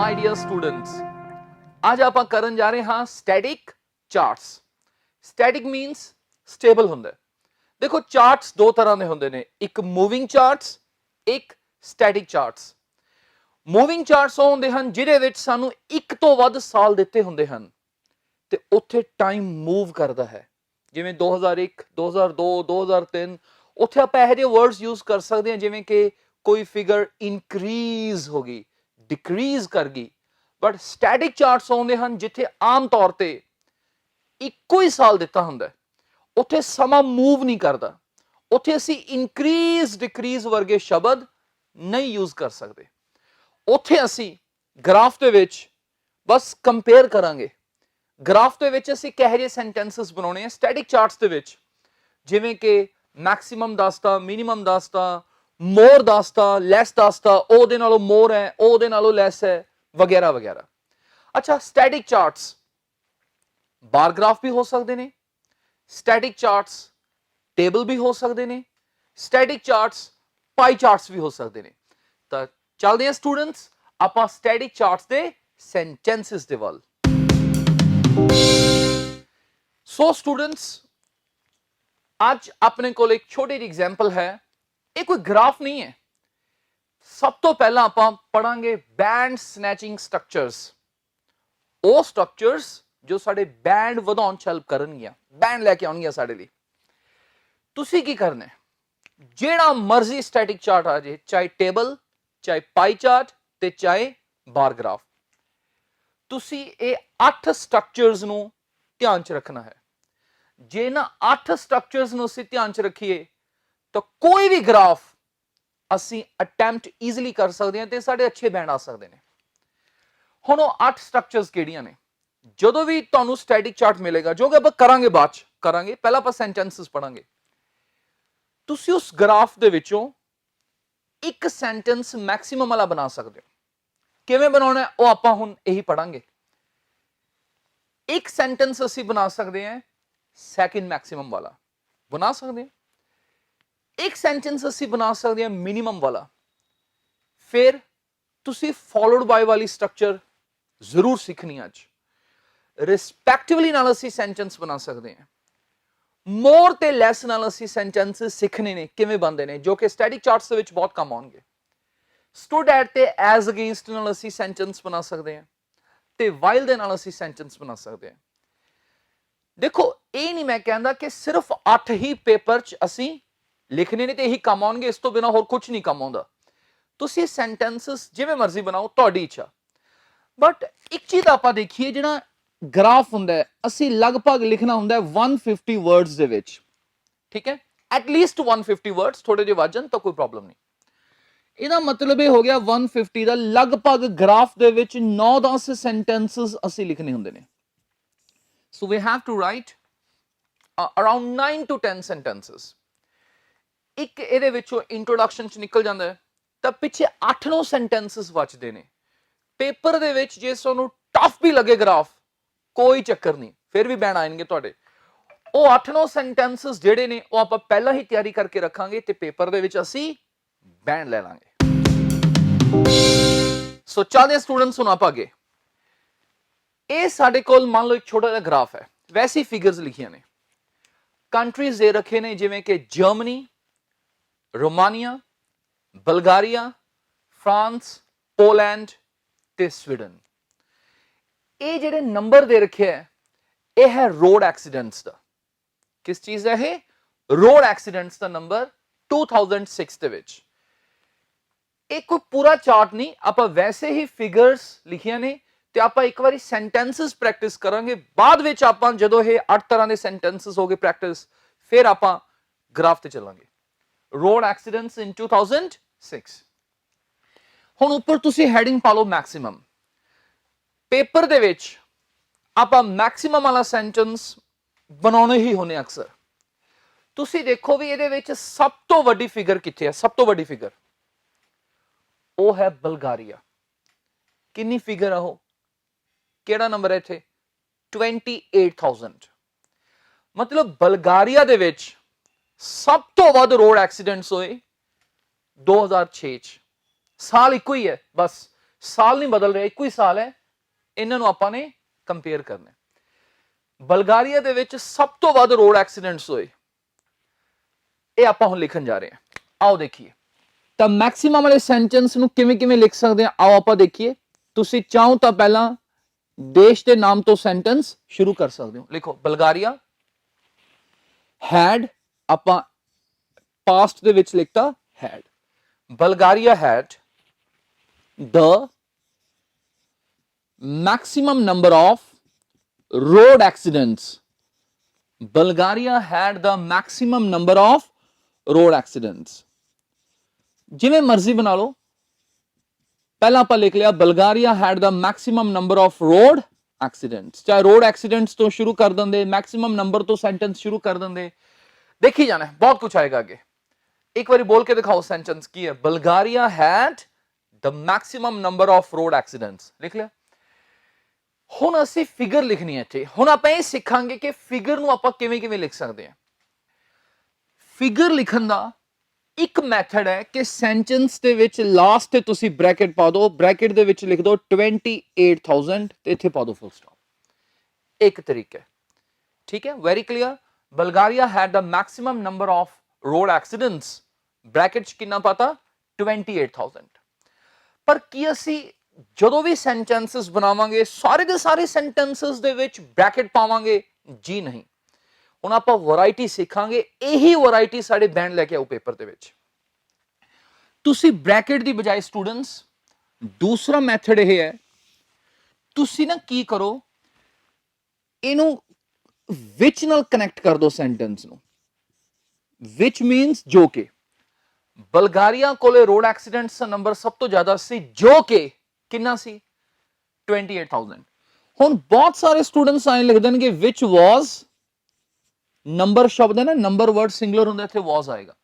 ਮਾਈ dear students, ਅੱਜ ਆਪਾਂ ਕਰਨ ਜਾ ਰਹੇ ਹਾਂ static charts. Static means stable ਹੁੰਦਾ। ਦੇਖੋ ਚਾਰਟਸ ਦੋ ਤਰ੍ਹਾਂ ਦੇ ਹੁੰਦੇ ਨੇ, ਇੱਕ ਮੂਵਿੰਗ ਚਾਰਟਸ, ਇੱਕ ਸਟੈਟਿਕ ਚਾਰਟਸ। ਮੂਵਿੰਗ ਚਾਰਟਸ ਉਹ ਹੁੰਦੇ ਹਨ ਜਿਹਦੇ ਵਿੱਚ ਸਾਨੂੰ ਇੱਕ ਤੋਂ ਵੱਧ ਸਾਲ ਦਿੱਤੇ ਹੁੰਦੇ ਹਨ ਤੇ ਉੱਥੇ ਟਾਈਮ ਮੂਵ ਕਰਦਾ ਹੈ, ਜਿਵੇਂ 2001, 2002, 2003। ਉੱਥੇ ਆਪਾਂ ਇਹੋ ਜਿਹੇ ਵਰਡਸ ਯੂਜ਼ ਕਰ ਸਕਦੇ ਹਾਂ ਜਿਵੇਂ ਕਿ ਕੋਈ ਫਿਗਰ ਇਨਕਰੀਜ਼ ਹੋ ਗਈ, ਡਿਕਰੀਜ਼ ਕਰ ਗਈ। ਬਟ ਸਟੈਟਿਕ ਚਾਰਟਸ ਆਉਂਦੇ ਹਨ ਜਿੱਥੇ ਆਮ ਤੌਰ ਤੇ ਇੱਕੋ ਹੀ ਸਾਲ ਦਿੱਤਾ ਹੁੰਦਾ, ਉੱਥੇ ਸਮਾਂ ਮੂਵ ਨਹੀਂ ਕਰਦਾ। ਉੱਥੇ ਅਸੀਂ ਇਨਕਰੀਜ਼ ਡਿਕਰੀਜ਼ ਵਰਗੇ ਸ਼ਬਦ ਨਹੀਂ ਯੂਜ਼ ਕਰ ਸਕਦੇ। ਉੱਥੇ ਅਸੀਂ ਗ੍ਰਾਫ ਦੇ ਵਿੱਚ ਬਸ ਕੰਪੇਅਰ ਕਰਾਂਗੇ। ਗ੍ਰਾਫ ਦੇ ਵਿੱਚ ਅਸੀਂ ਕਿਹੋ ਜਿਹੇ ਸੈਂਟੈਂਸਸ ਬਣਾਉਣੇ ਆ ਸਟੈਟਿਕ ਚਾਰਟਸ ਦੇ ਵਿੱਚ, ਜਿਵੇਂ ਕਿ ਮੈਕਸਿਮਮ ਦੱਸਤਾ, ਮਿਨੀਮਮ ਦੱਸਤਾ, ਮੋਰ ਦੱਸਤਾ, ਲੈਸ ਦੱਸਤਾ, ਉਹਦੇ ਨਾਲੋਂ ਮੋਰ ਹੈ, ਉਹਦੇ ਨਾਲੋਂ ਲੈਸ ਹੈ, ਵਗੈਰਾ ਵਗੈਰਾ। ਅੱਛਾ, ਸਟੈਟਿਕ ਚਾਰਟਸ ਬਾਰ ਗ੍ਰਾਫ ਵੀ ਹੋ ਸਕਦੇ ਨੇ, ਸਟੈਟਿਕ ਚਾਰਟਸ ਟੇਬਲ ਵੀ ਹੋ ਸਕਦੇ ਨੇ, ਸਟੈਟਿਕ ਚਾਰਟਸ ਪਾਈ ਚਾਰਟਸ ਵੀ ਹੋ ਸਕਦੇ ਨੇ। ਤਾਂ ਚੱਲਦੇ ਹਾਂ ਸਟੂਡੈਂਟਸ ਆਪਾਂ ਸਟੈਟਿਕ ਚਾਰਟਸ ਦੇ ਸੈਂਟੈਂਸਸ ਦੇ ਵੱਲ। ਸੋ ਸਟੂਡੈਂਟਸ, ਅੱਜ ਆਪਣੇ ਕੋਲ ਇੱਕ ਛੋਟੀ ਜਿਹੀ ਐਗਜ਼ਾਮਪਲ ਹੈ। ਇਹ ਕੋਈ ਗ੍ਰਾਫ ਨਹੀਂ ਹੈ। ਸਭ ਤੋਂ ਪਹਿਲਾਂ ਆਪਾਂ ਪੜਾਂਗੇ ਬੈਂਡ ਸਨੈਚਿੰਗ ਸਟਰਕਚਰਸ, ਉਹ ਸਟਰਕਚਰਸ ਜੋ ਸਾਡੇ ਬੈਂਡ ਵਧਾਉਣ ਚ ਹੈਲਪ ਕਰਨਗੀਆਂ, ਬੈਂਡ ਲੈ ਕੇ ਆਉਣਗੀਆਂ ਸਾਡੇ ਲਈ। ਤੁਸੀਂ ਕੀ ਕਰਨਾ ਹੈ, ਜਿਹੜਾ ਮਰਜ਼ੀ ਸਟੈਟਿਕ ਚਾਰਟ ਆ ਜੇ, ਚਾਹੇ ਟੇਬਲ, ਚਾਹੇ ਪਾਈ ਚਾਰਟ ਤੇ ਚਾਹੇ ਬਾਰ ਗ੍ਰਾਫ, ਤੁਸੀਂ ਇਹ 8 ਸਟਰਕਚਰਸ ਨੂੰ ਧਿਆਨ ਚ ਰੱਖਣਾ ਹੈ। ਜੇ ਨਾ 8 ਸਟਰਕਚਰਸ ਨੂੰ ਅਸੀਂ ਧਿਆਨ ਚ ਰੱਖੀਏ ਤਾਂ ਕੋਈ ਵੀ ਗ੍ਰਾਫ ਅਸੀਂ ਅਟੈਂਪਟ ਈਜ਼ੀਲੀ ਕਰ ਸਕਦੇ ਹਾਂ ਤੇ ਸਾਡੇ ਅੱਛੇ ਬੈਂਡ ਆ ਸਕਦੇ ਨੇ। ਹੁਣ ਉਹ 8 ਸਟਰਕਚਰਸ ਕਿਹੜੀਆਂ ਨੇ? ਜਦੋਂ ਵੀ ਤੁਹਾਨੂੰ ਸਟੈਟਿਕ ਚਾਰਟ ਮਿਲੇਗਾ, ਜੋ ਕਿ ਆਪਾਂ ਕਰਾਂਗੇ ਬਾਅਦ ਚ ਕਰਾਂਗੇ, ਪਹਿਲਾਂ ਆਪਾਂ ਸੈਂਟੈਂਸਸ ਪੜਾਂਗੇ। ਤੁਸੀਂ ਉਸ ਗ੍ਰਾਫ ਦੇ ਵਿੱਚੋਂ ਇੱਕ ਸੈਂਟੈਂਸ ਮੈਕਸਿਮਮ ਵਾਲਾ ਬਣਾ ਸਕਦੇ ਹੋ। ਕਿਵੇਂ ਬਣਾਉਣਾ ਹੈ ਉਹ ਆਪਾਂ ਹੁਣ ਇਹੀ ਪੜਾਂਗੇ। ਇੱਕ ਸੈਂਟੈਂਸ ਅਸੀਂ ਬਣਾ ਸਕਦੇ ਹਾਂ ਸੈਕਿੰਡ ਮੈਕਸਿਮਮ ਵਾਲਾ, ਬਣਾ ਸਕਦੇ ਹਾਂ। ਇੱਕ ਸੈਂਟੈਂਸ ਅਸੀਂ ਬਣਾ ਸਕਦੇ ਹਾਂ ਮਿਨੀਮਮ ਵਾਲਾ। ਫਿਰ ਤੁਸੀਂ ਫੋਲੋਡ ਬਾਈ ਵਾਲੀ ਸਟਰਕਚਰ ਜ਼ਰੂਰ ਸਿੱਖਣੀ ਅੱਜ। ਰਿਸਪੈਕਟਿਵਲੀ ਨਾਲ ਅਸੀਂ ਸੈਂਟੈਂਸ ਬਣਾ ਸਕਦੇ ਹਾਂ। ਮੋਰ ਤੇ ਲੈਸ ਨਾਲ ਅਸੀਂ ਸੈਂਟੈਂਸ ਸਿੱਖਣੇ ਨੇ ਕਿਵੇਂ ਬਣਦੇ ਨੇ, ਜੋ ਕਿ ਸਟੈਟਿਕ ਚਾਰਟਸ ਦੇ ਵਿੱਚ ਬਹੁਤ ਕੰਮ ਆਉਣਗੇ। ਸਟੂਡ ਐਟ ਤੇ ਐਜ਼ ਅਗੇਂਸਟ ਨਾਲ ਅਸੀਂ ਸੈਂਟੈਂਸ ਬਣਾ ਸਕਦੇ ਹਾਂ ਤੇ ਵਾਈਲ ਦੇ ਨਾਲ ਅਸੀਂ ਸੈਂਟੈਂਸ ਬਣਾ ਸਕਦੇ ਹਾਂ। ਦੇਖੋ, ਇਹ ਨਹੀਂ ਮੈਂ ਕਹਿੰਦਾ ਕਿ ਸਿਰਫ 8 ਹੀ ਪੇਪਰ 'ਚ ਅਸੀਂ ਲਿਖਣੇ ਨੇ ਤੇ ਇਹੀ ਕੰਮ ਆਉਣਗੇ, ਇਸ ਤੋਂ ਬਿਨਾਂ ਹੋਰ ਕੁਝ ਨਹੀਂ ਕੰਮ ਆਉਂਦਾ। ਤੁਸੀਂ ਸੈਂਟੈਂਸਸ ਜਿਵੇਂ ਮਰਜ਼ੀ ਬਣਾਓ, ਤੁਹਾਡੀ ਇੱਛਾ। ਬਟ ਇੱਕ ਚੀਜ਼ ਆਪਾਂ ਦੇਖੀਏ, ਜਿਹੜਾ ਗ੍ਰਾਫ ਹੁੰਦਾ ਹੈ ਅਸੀਂ ਲਗਭਗ ਲਿਖਣਾ ਹੁੰਦਾ 150 ਵਰਡਸ ਦੇ ਵਿੱਚ, ਠੀਕ ਹੈ? ਐਟਲੀਸਟ 150 ਵਰਡਸ, ਥੋੜੇ ਜਿਹੇ ਵੱਧ ਜਾਣ ਤਾਂ ਕੋਈ ਪ੍ਰੋਬਲਮ ਨਹੀਂ। ਇਹਦਾ ਮਤਲਬ ਇਹ ਹੋ ਗਿਆ 150 ਦਾ ਲਗਭਗ ਗ੍ਰਾਫ ਦੇ ਵਿੱਚ 9-10 ਸੈਂਟੈਂਸਸ ਅਸੀਂ ਲਿਖਣੇ ਹੁੰਦੇ ਨੇ। So we have to write around 9 to 10 sentences. ਇੱਕ ਇਹਦੇ ਵਿੱਚੋਂ ਇੰਟਰੋਡਕਸ਼ਨ ਚ ਨਿਕਲ ਜਾਂਦਾ ਹੈ ਤਾਂ ਪਿੱਛੇ 8-9 ਸੈਂਟੈਂਸਸ ਬਚਦੇ ਨੇ। ਪੇਪਰ ਦੇ ਵਿੱਚ ਜੇ ਤੁਹਾਨੂੰ ਟਫ ਵੀ ਲੱਗੇ ਗ੍ਰਾਫ, ਕੋਈ ਚੱਕਰ ਨਹੀਂ, ਫਿਰ ਵੀ ਬੈਂਡ ਆਣਗੇ ਤੁਹਾਡੇ। ਉਹ 8-9 ਸੈਂਟੈਂਸਸ ਜਿਹੜੇ ਨੇ ਉਹ ਆਪਾਂ ਪਹਿਲਾਂ ਹੀ ਤਿਆਰੀ ਕਰਕੇ ਰੱਖਾਂਗੇ ਤੇ ਪੇਪਰ ਦੇ ਵਿੱਚ ਅਸੀਂ ਬੈਂਡ ਲੈ ਲਾਂਗੇ। ਸੋ ਚੱਲਦੇ ਹਾਂ ਸਟੂਡੈਂਟਸ, ਹੁਣ ਆਪਾਂ ਅੱਗੇ। ਇਹ ਸਾਡੇ ਕੋਲ ਮੰਨ ਲਓ ਇੱਕ ਛੋਟਾ ਜਿਹਾ ਗ੍ਰਾਫ ਹੈ, ਵੈਸੀ ਫਿਗਰਸ ਲਿਖੀਆਂ ਨੇ। ਕੰਟਰੀਜ਼ ਦੇ ਰੱਖੇ ਨੇ ਜਿਵੇਂ ਕਿ Germany, Romania, Bulgaria, France, Poland ਤੇ ਸਵੀਡਨ। ਇਹ ਜਿਹੜੇ ਨੰਬਰ ਦੇ ਰੱਖੇ ਹੈ, ਇਹ ਹੈ ਰੋਡ ਐਕਸੀਡੈਂਟਸ ਦਾ। ਕਿਸ ਚੀਜ਼ ਦਾ ਇਹ? ਰੋਡ ਐਕਸੀਡੈਂਟਸ ਦਾ ਨੰਬਰ 2006 ਦੇ ਵਿੱਚ। ਇਹ ਕੋਈ ਪੂਰਾ ਚਾਰਟ ਨਹੀਂ, ਆਪਾਂ ਵੈਸੇ ਹੀ ਫਿਗਰਸ ਲਿਖੀਆਂ ਨੇ ਤੇ ਆਪਾਂ ਇੱਕ ਵਾਰੀ ਸੈਂਟੈਂਸਸ ਪ੍ਰੈਕਟਿਸ ਕਰਾਂਗੇ। ਬਾਅਦ ਵਿੱਚ ਆਪਾਂ ਜਦੋਂ ਇਹ 8 ਤਰ੍ਹਾਂ ਦੇ ਸੈਂਟੈਂਸਸ ਹੋ ਗਏ ਪ੍ਰੈਕਟਿਸ, ਫਿਰ ਆਪਾਂ ਗ੍ਰਾਫ ਤੇ ਚੱਲਾਂਗੇ। ਰੋਡ ਐਕਸੀਡੈਂਟਸ ਇਨ 2006। ਹੁਣ ਉੱਪਰ ਤੁਸੀਂ ਹੈਡਿੰਗ ਪਾ ਲਓ ਮੈਕਸਿਮਮ। ਪੇਪਰ ਦੇ ਵਿੱਚ ਆਪਾਂ ਮੈਕਸਿਮਮ ਵਾਲਾ ਸੈਂਟੈਂਸ ਬਣਾਉਣੇ ਹੀ ਹੁੰਦੇ ਅਕਸਰ। ਤੁਸੀਂ ਦੇਖੋ ਵੀ ਇਹਦੇ ਵਿੱਚ ਸਭ ਤੋਂ ਵੱਡੀ ਫਿਗਰ ਕਿੱਥੇ ਹੈ? ਸਭ ਤੋਂ ਵੱਡੀ ਫਿਗਰ ਉਹ ਹੈ ਬਲਗਾਰੀਆ। ਕਿੰਨੀ ਫਿਗਰ ਆ ਉਹ? ਕਿਹੜਾ ਨੰਬਰ ਹੈ ਇੱਥੇ? 28,000। ਮਤਲਬ ਬਲਗਾਰੀਆ ਦੇ ਵਿੱਚ ਸਭ ਤੋਂ ਵੱਧ ਰੋਡ ਐਕਸੀਡੈਂਟਸ ਹੋਏ 2006 ਚ। ਸਾਲ ਇੱਕੋ ਹੀ ਹੈ, ਬਸ ਸਾਲ ਨਹੀਂ ਬਦਲ ਰਿਹਾ, ਇੱਕੋ ਹੀ ਸਾਲ ਹੈ, ਇਹਨਾਂ ਨੂੰ ਆਪਾਂ ਨੇ ਕੰਪੇਅਰ ਕਰਨਾ। ਬਲਗਾਰੀਆ ਦੇ ਵਿੱਚ ਸਭ ਤੋਂ ਵੱਧ ਰੋਡ ਐਕਸੀਡੈਂਟਸ ਹੋਏ, ਇਹ ਆਪਾਂ ਹੁਣ ਲਿਖਣ ਜਾ ਰਹੇ ਹਾਂ। ਆਓ ਦੇਖੀਏ ਤਾਂ ਮੈਕਸਿਮਮ ਵਾਲੇ ਸੈਂਟੈਂਸ ਨੂੰ ਕਿਵੇਂ ਕਿਵੇਂ ਲਿਖ ਸਕਦੇ ਆ, ਆਓ ਆਪਾਂ ਦੇਖੀਏ। ਤੁਸੀਂ ਚਾਹੋ ਤਾਂ ਪਹਿਲਾਂ ਦੇਸ਼ ਦੇ ਨਾਮ ਤੋਂ ਸੈਂਟੈਂਸ ਸ਼ੁਰੂ ਕਰ ਸਕਦੇ ਹੋ। ਲਿਖੋ ਬਲਗਾਰੀਆ ਹੈਡ, ਆਪਾਂ ਪਾਸਟ ਦੇ ਵਿੱਚ ਲਿਖਤਾ had. Bulgaria had the maximum number of road accidents. Bulgaria had the maximum number of road accidents. ਜਿਵੇਂ ਮਰਜ਼ੀ ਬਣਾ ਲਓ, ਪਹਿਲਾਂ ਆਪਾਂ ਲਿਖ ਲਿਆ Bulgaria had the maximum number of road accidents, ਚਾਹੇ road accidents ਤੋਂ ਸ਼ੁਰੂ ਕਰ ਦਿੰਦੇ, maximum number ਤੋਂ sentence ਸ਼ੁਰੂ ਕਰ ਦਿੰਦੇ, ਦੇਖੀ ਜਾਣਾ ਬਹੁਤ ਕੁਝ ਆਏਗਾ ਅੱਗੇ। ਇੱਕ ਵਾਰੀ ਬੋਲ ਕੇ ਦਿਖਾਓ ਸੈਂਟੈਂਸ ਕੀ ਹੈ। Bulgaria had the maximum number of road accidents, ਲਿਖ ਲਿਆ। ਹੁਣ ਅਸੀਂ ਫਿਗਰ ਲਿਖਣੀ ਹੈ ਇੱਥੇ। ਹੁਣ ਆਪਾਂ ਇਹ ਸਿੱਖਾਂਗੇ ਕਿ ਫਿਗਰ ਨੂੰ ਆਪਾਂ ਕਿਵੇਂ ਕਿਵੇਂ ਲਿਖ ਸਕਦੇ ਹਾਂ। ਫਿਗਰ ਲਿਖਣ ਦਾ ਇੱਕ ਮੈਥਡ ਹੈ ਕਿ ਸੈਂਟੈਂਸ ਦੇ ਵਿੱਚ ਲਾਸਟ ਤੇ ਤੁਸੀਂ ਬ੍ਰੈਕਟ ਪਾ ਦਿਓ, ਬ੍ਰੈਕਟ ਦੇ ਵਿੱਚ ਲਿਖ ਦਿਓ 28,000 ਤੇ ਇੱਥੇ ਪਾ ਦਿਓ ਫੁੱਲ ਸਟਾਪ। ਇੱਕ ਤਰੀਕਾ ਹੈ, ਠੀਕ ਹੈ, very clear. Bulgaria had the maximum number of road accidents, bracket 'ਚ ਕਿੰਨਾ ਪਾਤਾ 28,000। ਪਰ ਕੀ ਅਸੀਂ ਜਦੋਂ ਵੀ ਸੈਂਟੈਂਸਸ ਬਣਾਵਾਂਗੇ ਸਾਰੇ ਦੇ ਸਾਰੇ ਸੈਂਟੈਂਸਸ ਦੇ ਵਿੱਚ ਬ੍ਰੈਕਟ ਪਾਵਾਂਗੇ? ਜੀ ਨਹੀਂ। ਹੁਣ ਆਪਾਂ ਵੈਰਾਈਟੀ ਸਿੱਖਾਂਗੇ, ਇਹੀ ਵੈਰਾਈਟੀ ਸਾਡੇ ਬੈਂਡ ਲੈ ਕੇ ਆਓ ਪੇਪਰ ਦੇ ਵਿੱਚ। ਤੁਸੀਂ ਬ੍ਰੈਕਟ ਦੀ ਬਜਾਏ ਸਟੂਡੈਂਟਸ ਦੂਸਰਾ ਮੈਥਡ ਇਹ ਹੈ, ਤੁਸੀਂ ਨਾ ਕੀ ਕਰੋ, ਇਹਨੂੰ ਵਿਚ ਨਾਲ ਕਨੈਕਟ ਕਰ ਦਿਓ ਸੈਂਟੈਂਸ ਨੂੰ। ਵਿਚ ਮੀਨਸ ਜੋ ਕਿ ਬਲਗਾਰੀਆ ਕੋਲੇ ਰੋਡ ਐਕਸੀਡੈਂਟਸ ਦਾ ਨੰਬਰ ਸਭ ਤੋਂ ਜ਼ਿਆਦਾ ਸੀ, ਜੋ ਕਿ ਕਿੰਨਾ ਸੀ 28,000। ਹੁਣ ਬਹੁਤ ਸਾਰੇ ਸਟੂਡੈਂਟਸ ਆਏ ਲਿਖ ਦੇਣਗੇ ਵਿਚ ਵਾਸ, ਨੰਬਰ ਸ਼ਬਦ ਹੈ ਨਾ, ਨੰਬਰ ਵਰਡ ਸਿੰਗੂਲਰ ਹੁੰਦਾ, ਇੱਥੇ ਵਾਸ ਆਏਗਾ,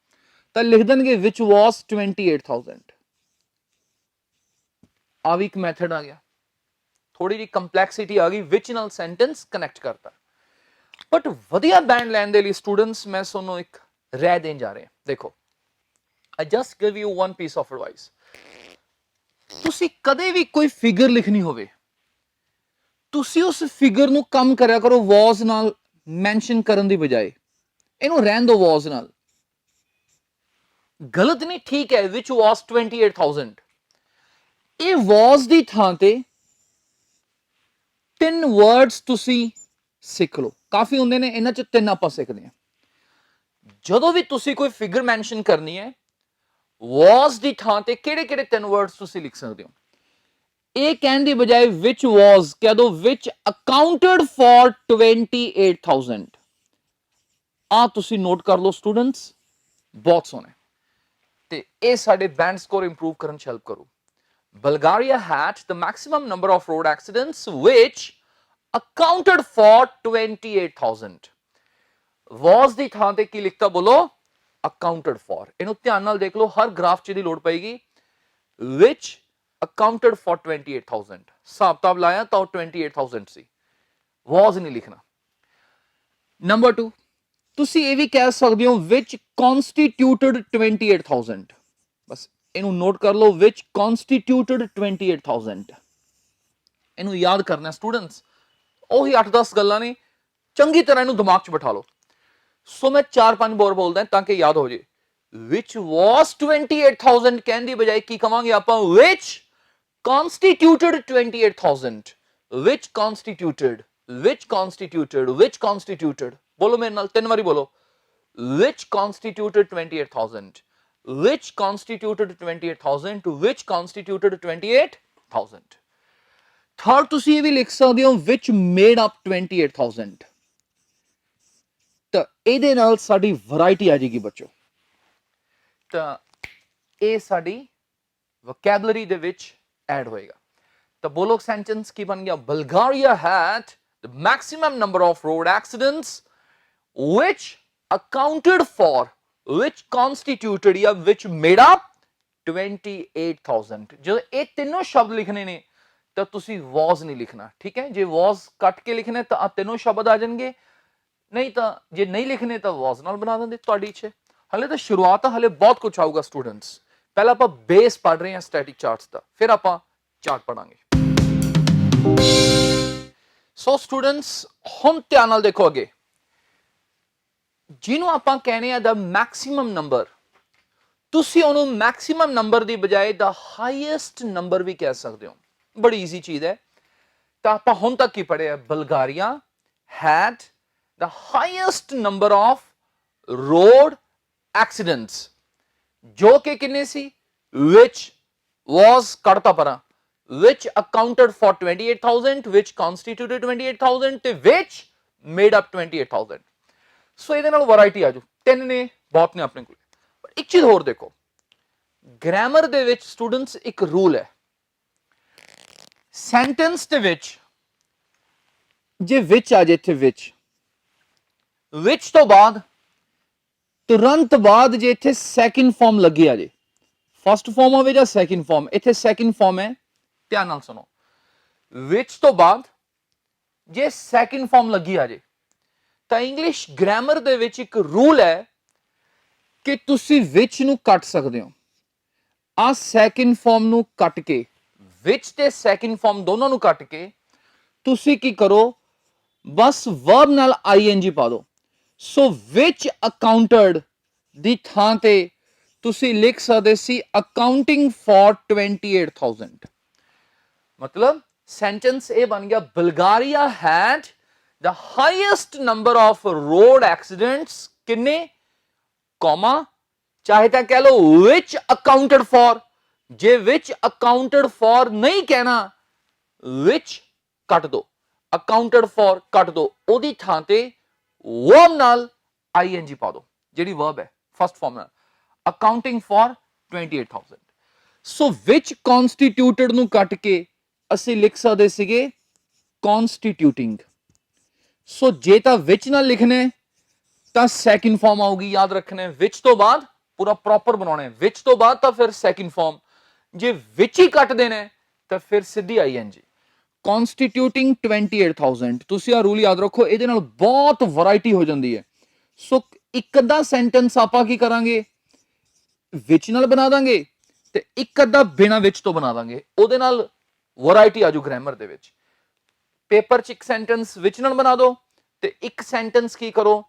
ਤਾਂ ਲਿਖ ਦੇਣਗੇ ਵਿਚ ਵਾਸ 28,000। ਆ ਵੀ ਇੱਕ ਮੈਥਡ ਆ ਗਿਆ, ਥੋੜੀ ਜਿਹੀ ਕੰਪਲੈਕਸਿਟੀ ਆ ਗਈ, ਵਿਚ ਨਾਲ ਸੈਂਟੈਂਸ ਕਨੈਕਟ ਕਰਤਾ। ਬਟ ਵਧੀਆ ਬੈਂਡ ਲੈਣ ਦੇ ਲਈ ਸਟੂਡੈਂਟਸ ਮੈਂ ਤੁਹਾਨੂੰ ਇੱਕ ਰਾਏ ਦੇਣ ਜਾ ਰਿਹਾ। ਦੇਖੋ, I just give you one piece of advice. ਤੁਸੀਂ ਕਦੇ ਵੀ ਕੋਈ ਫਿਗਰ ਲਿਖਣੀ ਹੋਵੇ, ਤੁਸੀਂ ਉਸ ਫਿਗਰ ਨੂੰ ਕੰਮ ਕਰਿਆ ਕਰੋ ਵਾਸ ਨਾਲ ਮੈਂਸ਼ਨ ਕਰਨ ਦੀ ਬਜਾਏ, ਇਹਨੂੰ ਰਹਿਣ ਦਿਓ ਵਾਸ ਨਾਲ। ਗਲਤ ਨਹੀਂ, ਠੀਕ ਹੈ, ਵਿਚ ਵਾਸ 28,000। ਇਹ ਵਾਸ ਦੀ ਥਾਂ ਤੇ 3 ਵਰਡਸ ਤੁਸੀਂ ਸਿੱਖ ਲਓ, ਕਾਫੀ ਹੁੰਦੇ ਨੇ, ਇਹਨਾਂ ਚ 3 ਆਪਾਂ ਸਿੱਖਦੇ ਹਾਂ। ਜਦੋਂ ਵੀ ਤੁਸੀਂ ਕੋਈ ਫਿਗਰ ਮੈਂਸ਼ਨ ਕਰਨੀ ਹੈ, was ਦੀ ਥਾਂ ਤੇ ਕਿਹੜੇ ਕਿਹੜੇ 3 ਵਰਡਸ ਤੁਸੀਂ ਲਿਖ ਸਕਦੇ ਹੋ। ਇਹ ਕਹਿਣ ਦੀ ਬਜਾਏ which was ਕਹਿ ਦੋ which accounted for 28,000। ਆ ਤੁਸੀਂ ਨੋਟ ਕਰ ਲਓ ਸਟੂਡੈਂਟਸ, ਬਹੁਤ ਸੋਹਣਾ ਤੇ ਇਹ ਸਾਡੇ ਬੈਂਡ ਸਕੋਰ ਇੰਪਰੂਵ ਕਰਨ ਚ ਹੈਲਪ ਕਰੂ। Bulgaria had the maximum number of road accidents which accounted for 28,000। was ਦੀ ਥਾਂ ਤੇ ਕੀ ਲਿਖਤਾ ਬੋਲੋ, accounted for। ਇਹਨੂੰ ਧਿਆਨ ਨਾਲ ਦੇਖ ਲਓ, ਹਰ ਗ੍ਰਾਫ ਚ ਇਹਦੀ ਲੋੜ ਪਏਗੀ। which accounted for 28,000, ਹਿਸਾਬ ਤਾਬ ਲਾਇਆ ਤਾਂ 28,000 ਸੀ, was ਨਹੀਂ ਲਿਖਣਾ। ਨੰਬਰ 2, ਤੁਸੀਂ ਇਹ ਵੀ ਕਹਿ ਸਕਦੇ ਹੋ which constituted 28,000। ਬਸ ਇਹਨੂੰ ਨੋਟ ਕਰ ਲਓ, which constituted 28,000। ਇਹਨੂੰ ਯਾਦ ਕਰਨਾ ਸਟੂਡੈਂਟਸ, ਉਹੀ 8-10 ਗੱਲਾਂ ਨੇ, ਚੰਗੀ ਤਰ੍ਹਾਂ ਇਹਨੂੰ ਦਿਮਾਗ 'ਚ ਬਿਠਾ ਲਓ। ਸੋ ਮੈਂ 4-5 ਬੋਰ ਬੋਲਦਾ ਤਾਂ ਕਿ ਯਾਦ ਹੋ ਜੇ। which was 28,000 ਕਹਿਣ ਦੀ ਬਜਾਏ ਕੀ ਕਵਾਂਗੇ ਆਪਾਂ, which constituted 28,000। which constituted, which constituted, which constituted, ਬੋਲੋ ਮੇਰੇ ਨਾਲ 3 ਵਾਰੀ ਬੋਲੋ, which constituted 28,000, which constituted 28,000, which constituted 28,000। Third ਤੁਸੀਂ ਇਹ ਵੀ ਲਿਖ ਸਕਦੇ ਹੋ which made up 28,000। ਤਾਂ ਇਹਦੇ ਨਾਲ ਸਾਡੀ ਵੈਰਾਈਟੀ ਆ ਜਾਏਗੀ ਬੱਚੋ। ਤਾਂ ਇਹ ਸਾਡੀ ਵੋਕੈਬਲਰੀ ਦੇ ਵਿੱਚ ਐਡ ਹੋਏਗਾ। ਤਾਂ ਬੋਲੋ ਸੈਂਟੈਂਸ ਕੀ ਬਣ ਗਿਆ, Bulgaria had the maximum number of road accidents which accounted for, which constituted ਜਾਂ which made up 28,000। ਜਦੋਂ ਇਹ ਤਿੰਨੋਂ ਸ਼ਬਦ ਲਿਖਣੇ ਨੇ ਤਾਂ ਤੁਸੀਂ was ਨਹੀਂ ਲਿਖਣਾ, ਠੀਕ ਹੈ। ਜੇ was ਕੱਟ ਕੇ ਲਿਖਣਾ ਤਾਂ ਆ ਤਿੰਨੋਂ ਸ਼ਬਦ ਆ ਜਾਣਗੇ, ਨਹੀਂ ਤਾਂ ਜੇ ਨਹੀਂ ਲਿਖਣੇ ਤਾਂ was ਨਾਲ ਬਣਾ ਦਿੰਦੇ, ਤੁਹਾਡੀ ਇੱਛਾ। ਹਲੇ ਤਾਂ ਸ਼ੁਰੂਆਤ ਆ, ਹਲੇ ਬਹੁਤ ਕੁਝ ਆਊਗਾ ਸਟੂਡੈਂਟਸ। ਪਹਿਲਾਂ ਆਪਾਂ ਬੇਸ ਪੜ੍ਹ ਰਹੇ ਹਾਂ ਸਟੈਟਿਕ ਚਾਰਟਸ ਦਾ, ਫਿਰ ਆਪਾਂ ਚਾਰਟ ਪੜਾਂਗੇ। ਸੋ ਸਟੂਡੈਂਟਸ ਹੁਣ ਧਿਆਨ ਨਾਲ ਦੇਖੋ ਅੱਗੇ, ਜਿਹਨੂੰ ਆਪਾਂ ਕਹਿੰਦੇ ਆ ਦਾ ਮੈਕਸਿਮਮ ਨੰਬਰ, ਤੁਸੀਂ ਉਹਨੂੰ ਮੈਕਸਿਮਮ ਨੰਬਰ ਦੀ ਬਜਾਏ ਦਾ ਹਾਈਐਸਟ ਨੰਬਰ ਵੀ ਕਹਿ ਸਕਦੇ ਹੋ। ਬੜੀ ਈਜ਼ੀ ਚੀਜ਼ ਹੈ। ਤਾਂ ਆਪਾਂ ਹੁਣ ਤੱਕ ਕੀ ਪੜਿਆ, Bulgaria had the highest number of road accidents, ਜੋ ਕਿ ਕਿੰਨੇ ਸੀ, which was ਕੱਢਤਾ ਪਰਾਂ, which accounted for 28,000, which constituted 28,000 ਤੇ which made up 28,000। ਸੋ ਇਹਦੇ ਨਾਲ ਵੈਰਾਈਟੀ ਆ ਜਾਓ, ਤਿੰਨ ਨੇ ਬਹੁਤ ਨੇ ਆਪਣੇ ਕੋਲ। ਪਰ ਇੱਕ ਚੀਜ਼ ਹੋਰ ਦੇਖੋ, ਗ੍ਰਾਮਰ ਦੇ ਵਿੱਚ ਸਟੂਡੈਂਟਸ ਇੱਕ ਰੂਲ ਹੈ, ਸੈਂਟੈਂਸ ਦੇ ਵਿੱਚ ਜੇ ਵਿੱਚ ਆ ਜੇ, ਇੱਥੇ ਵਿੱਚ ਤੋਂ ਬਾਅਦ ਤੁਰੰਤ ਬਾਅਦ ਜੇ ਇੱਥੇ ਸੈਕਿੰਡ ਫਾਰਮ ਲੱਗੀ ਆ ਜੇ, ਫਸਟ ਫਾਰਮ ਹੋਵੇ ਜਾਂ ਸੈਕਿੰਡ ਫਾਰਮ, ਇੱਥੇ ਸੈਕਿੰਡ ਫਾਰਮ ਹੈ, ਧਿਆਨ ਨਾਲ ਸੁਣੋ, ਵਿੱਚ ਤੋਂ ਬਾਅਦ ਜੇ ਸੈਕਿੰਡ ਫਾਰਮ ਲੱਗੀ ਆ ਜੇ ਤਾਂ ਇੰਗਲਿਸ਼ ਗ੍ਰਾਮਰ ਦੇ ਵਿੱਚ ਇੱਕ ਰੂਲ ਹੈ ਕਿ ਤੁਸੀਂ ਵਿੱਚ ਨੂੰ ਕੱਟ ਸਕਦੇ ਹੋ। ਆ ਸੈਕਿੰਡ ਫਾਰਮ ਨੂੰ ਕੱਟ ਕੇ, ਵਿੱਚ ਤੇ ਸੈਕਿੰਡ ਫਾਰਮ ਦੋਨਾਂ ਨੂੰ ਕੱਟ ਕੇ ਤੁਸੀਂ ਕੀ ਕਰੋ, ਬਸ ਵਰਬ ਨਾਲ ing ਪਾ ਦਿਓ। ਸੋ ਵਿਚ ਅਕਾਊਂਟਡ ਦੀ ਥਾਂ ਤੇ ਤੁਸੀਂ ਲਿਖ ਸਕਦੇ ਸੀ ਅਕਾਊਂਟਿੰਗ ਫॉर 28,000। ਮਤਲਬ ਸੈਂਟੈਂਸ ਇਹ ਬਣ ਗਿਆ, Bulgaria had the highest number of road accidents, ਕਿੰਨੇ, ਕੌਮਾ, ਚਾਹੇ ਤਾਂ ਕਹਿ ਲਓ which accounted for, ਜੇ which accounted for ਨਹੀਂ ਕਹਿਣਾ, which ਕੱਟ ਦੋ, accounted for ਕੱਟ ਦੋ, ਉਹਦੀ ਥਾਂ ਤੇ verb ਨਾਲ ing ਪਾ ਦੋ, ਜਿਹੜੀ verb ਹੈ ਫਸਟ ਫਾਰਮ ਨਾਲ, accounting for 28,000। So which constituted ਨੂੰ ਕੱਟ ਕੇ ਅਸੀਂ ਲਿਖ ਸਕਦੇ ਸੀਗੇ constituting। ਸੋ ਜੇ ਤਾਂ ਵਿੱਚ ਨਾਲ ਲਿਖਣਾ ਤਾਂ ਸੈਕਿੰਡ ਫਾਰਮ ਆਊਗੀ, ਯਾਦ ਰੱਖਣਾ, ਵਿੱਚ ਤੋਂ ਬਾਅਦ ਪੂਰਾ ਪ੍ਰੋਪਰ ਬਣਾਉਣਾ ਹੈ, ਵਿੱਚ ਤੋਂ ਬਾਅਦ ਤਾਂ ਫਿਰ ਸੈਕਿੰਡ ਫਾਰਮ, ਜੇ ਵਿੱਚ ਹੀ ਕੱਟ ਦੇਣਾ ਤਾਂ ਫਿਰ ਸਿੱਧੀ ing। constituting 28,000, ਤੁਸੀਂ ਆ ਰੂਲ ਯਾਦ ਰੱਖੋ, ਇਹਦੇ ਨਾਲ ਬਹੁਤ ਵੈਰਾਈਟੀ ਹੋ ਜਾਂਦੀ ਹੈ। ਸੋ ਇੱਕ ਅੱਧਾ ਸੈਂਟੈਂਸ ਆਪਾਂ ਕੀ ਕਰਾਂਗੇ, ਵਿੱਚ ਨਾਲ ਬਣਾ ਦਾਂਗੇ ਤੇ ਇੱਕ ਅੱਧਾ ਬਿਨਾਂ ਵਿੱਚ ਤੋਂ ਬਣਾ ਦਾਂਗੇ, ਉਹਦੇ ਨਾਲ ਵੈਰਾਈਟੀ ਆਜੂ ਗ੍ਰਾਮਰ ਦੇ ਵਿੱਚ। ਪੇਪਰ 'ਚ ਇੱਕ ਸੈਂਟੈਂਸ ਵਿੱਚ ਨਾਲ ਬਣਾ ਦਿਓ ਤੇ ਇੱਕ ਸੈਂਟੈਂਸ ਕੀ ਕਰੋ,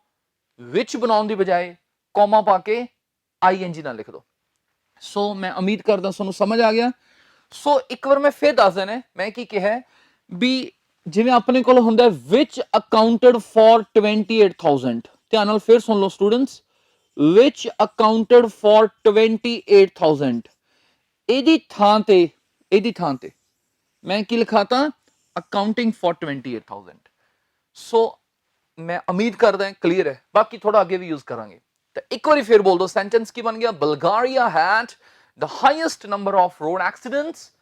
ਵਿੱਚ ਬਣਾਉਣ ਦੀ ਬਜਾਏ ਕੌਮਾ ਪਾ ਕੇ ing ਨਾਲ ਲਿਖ ਦਿਓ। ਸੋ ਮੈਂ ਉਮੀਦ ਕਰਦਾ ਤੁਹਾਨੂੰ ਸਮਝ ਆ ਗਿਆ। ਸੋ ਇੱਕ ਵਾਰ ਮੈਂ ਫਿਰ ਦੱਸ ਦੇਣਾ, ਮੈਂ ਕੀ ਕਿਹਾ ਵੀ ਜਿਵੇਂ ਆਪਣੇ ਕੋਲ ਹੁੰਦਾ which accounted for 28,000, ਧਿਆਨ ਨਾਲ ਫਿਰ ਸੁਣ ਲਓ ਸਟੂਡੈਂਟਸ, which accounted for 28,000, ਇਹਦੀ ਥਾਂ ਤੇ ਮੈਂ ਕੀ ਲਿਖਾਤਾ, accounting for 28,000। ਸੋ ਮੈਂ ਉਮੀਦ ਕਰਦਾ ਕਲੀਅਰ ਹੈ, ਬਾਕੀ ਥੋੜਾ ਅੱਗੇ ਵੀ ਯੂਜ਼ ਕਰਾਂਗੇ। ਤਾਂ ਇੱਕ ਵਾਰੀ ਫਿਰ ਬੋਲ ਦੋ, ਸੈਂਟੈਂਸ ਕੀ ਬਣ ਗਿਆ, Bulgaria had the highest number of road accidents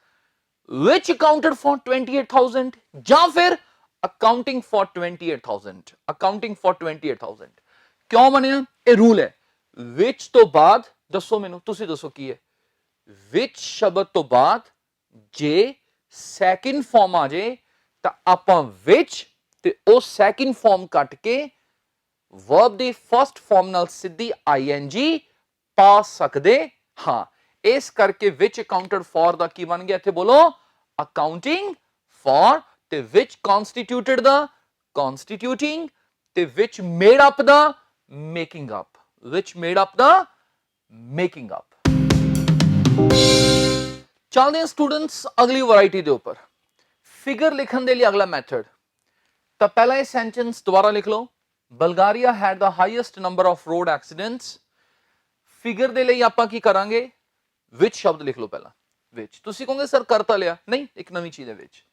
which accounted for 28,000, ਜਾਂ ਫਿਰ accounting for 28,000, accounting for 28,000। ਕਿਉਂ ਬਣਿਆ, ਇਹ ਰੂਲ ਹੈ। ਵਿੱਚ ਤੋਂ ਬਾਅਦ ਦੱਸੋ ਮੈਨੂੰ, ਤੁਸੀਂ ਦੱਸੋ ਕੀ ਹੈ, ਵਿੱਚ ਸ਼ਬਦ ਤੋਂ ਬਾਅਦ ਜੇ ਸੈਕਿੰਡ ਫਾਰਮ ਆ ਜੇ ਤਾਂ ਆਪਾਂ ਵਿੱਚ ਤੇ ਉਹ ਸੈਕਿੰਡ ਫਾਰਮ ਕੱਟ ਕੇ ਵਰਬ ਦੀ ਫਸਟ ਫਾਰਮ ਨਾਲ ਸਿੱਧੀ ing ਪਾ ਸਕਦੇ ਹਾਂ। ਇਸ ਕਰਕੇ ਵਿੱਚ ਅਕਾਊਂਟਡ ਫॉर ਦਾ ਕੀ ਬਣ ਗਿਆ, ਇੱਥੇ ਬੋਲੋ ਅਕਾਊਂਟਿੰਗ ਫॉर, ਤੇ ਵਿੱਚ ਕਨਸਟੀਟਿਊਟਡ ਦਾ constituting, ਤੇ ਵਿੱਚ ਮੇਡ ਅਪ ਦਾ ਮੇਕਿੰਗ ਅਪ, ਵਿੱਚ ਮੇਡ ਅਪ ਦਾ ਮੇਕਿੰਗ ਅਪ। ਚੱਲਦੇ ਹਾਂ ਸਟੂਡੈਂਟਸ ਅਗਲੀ ਵੈਰਾਈਟੀ ਦੇ ਉੱਪਰ। ਫਿਗਰ ਲਿਖਣ ਦੇ ਲਈ ਅਗਲਾ ਮੈਥਡ, ਤਾਂ ਪਹਿਲਾਂ ਇਹ ਸੈਂਟੈਂਸ ਦੁਬਾਰਾ ਲਿਖ ਲਓ, Bulgaria had the highest number of road accidents। Figure ਦੇ ਲਈ ਆਪਾਂ ਕੀ ਕਰਾਂਗੇ, ਵਿੱਚ ਸ਼ਬਦ ਲਿਖ ਲਓ ਪਹਿਲਾਂ, ਵਿੱਚ। ਤੁਸੀਂ ਕਹੋਗੇ ਸਰ ਕਰ ਤਾਂ ਲਿਆ, ਨਹੀਂ, ਇੱਕ ਨਵੀਂ ਚੀਜ਼ ਹੈ ਵਿੱਚ।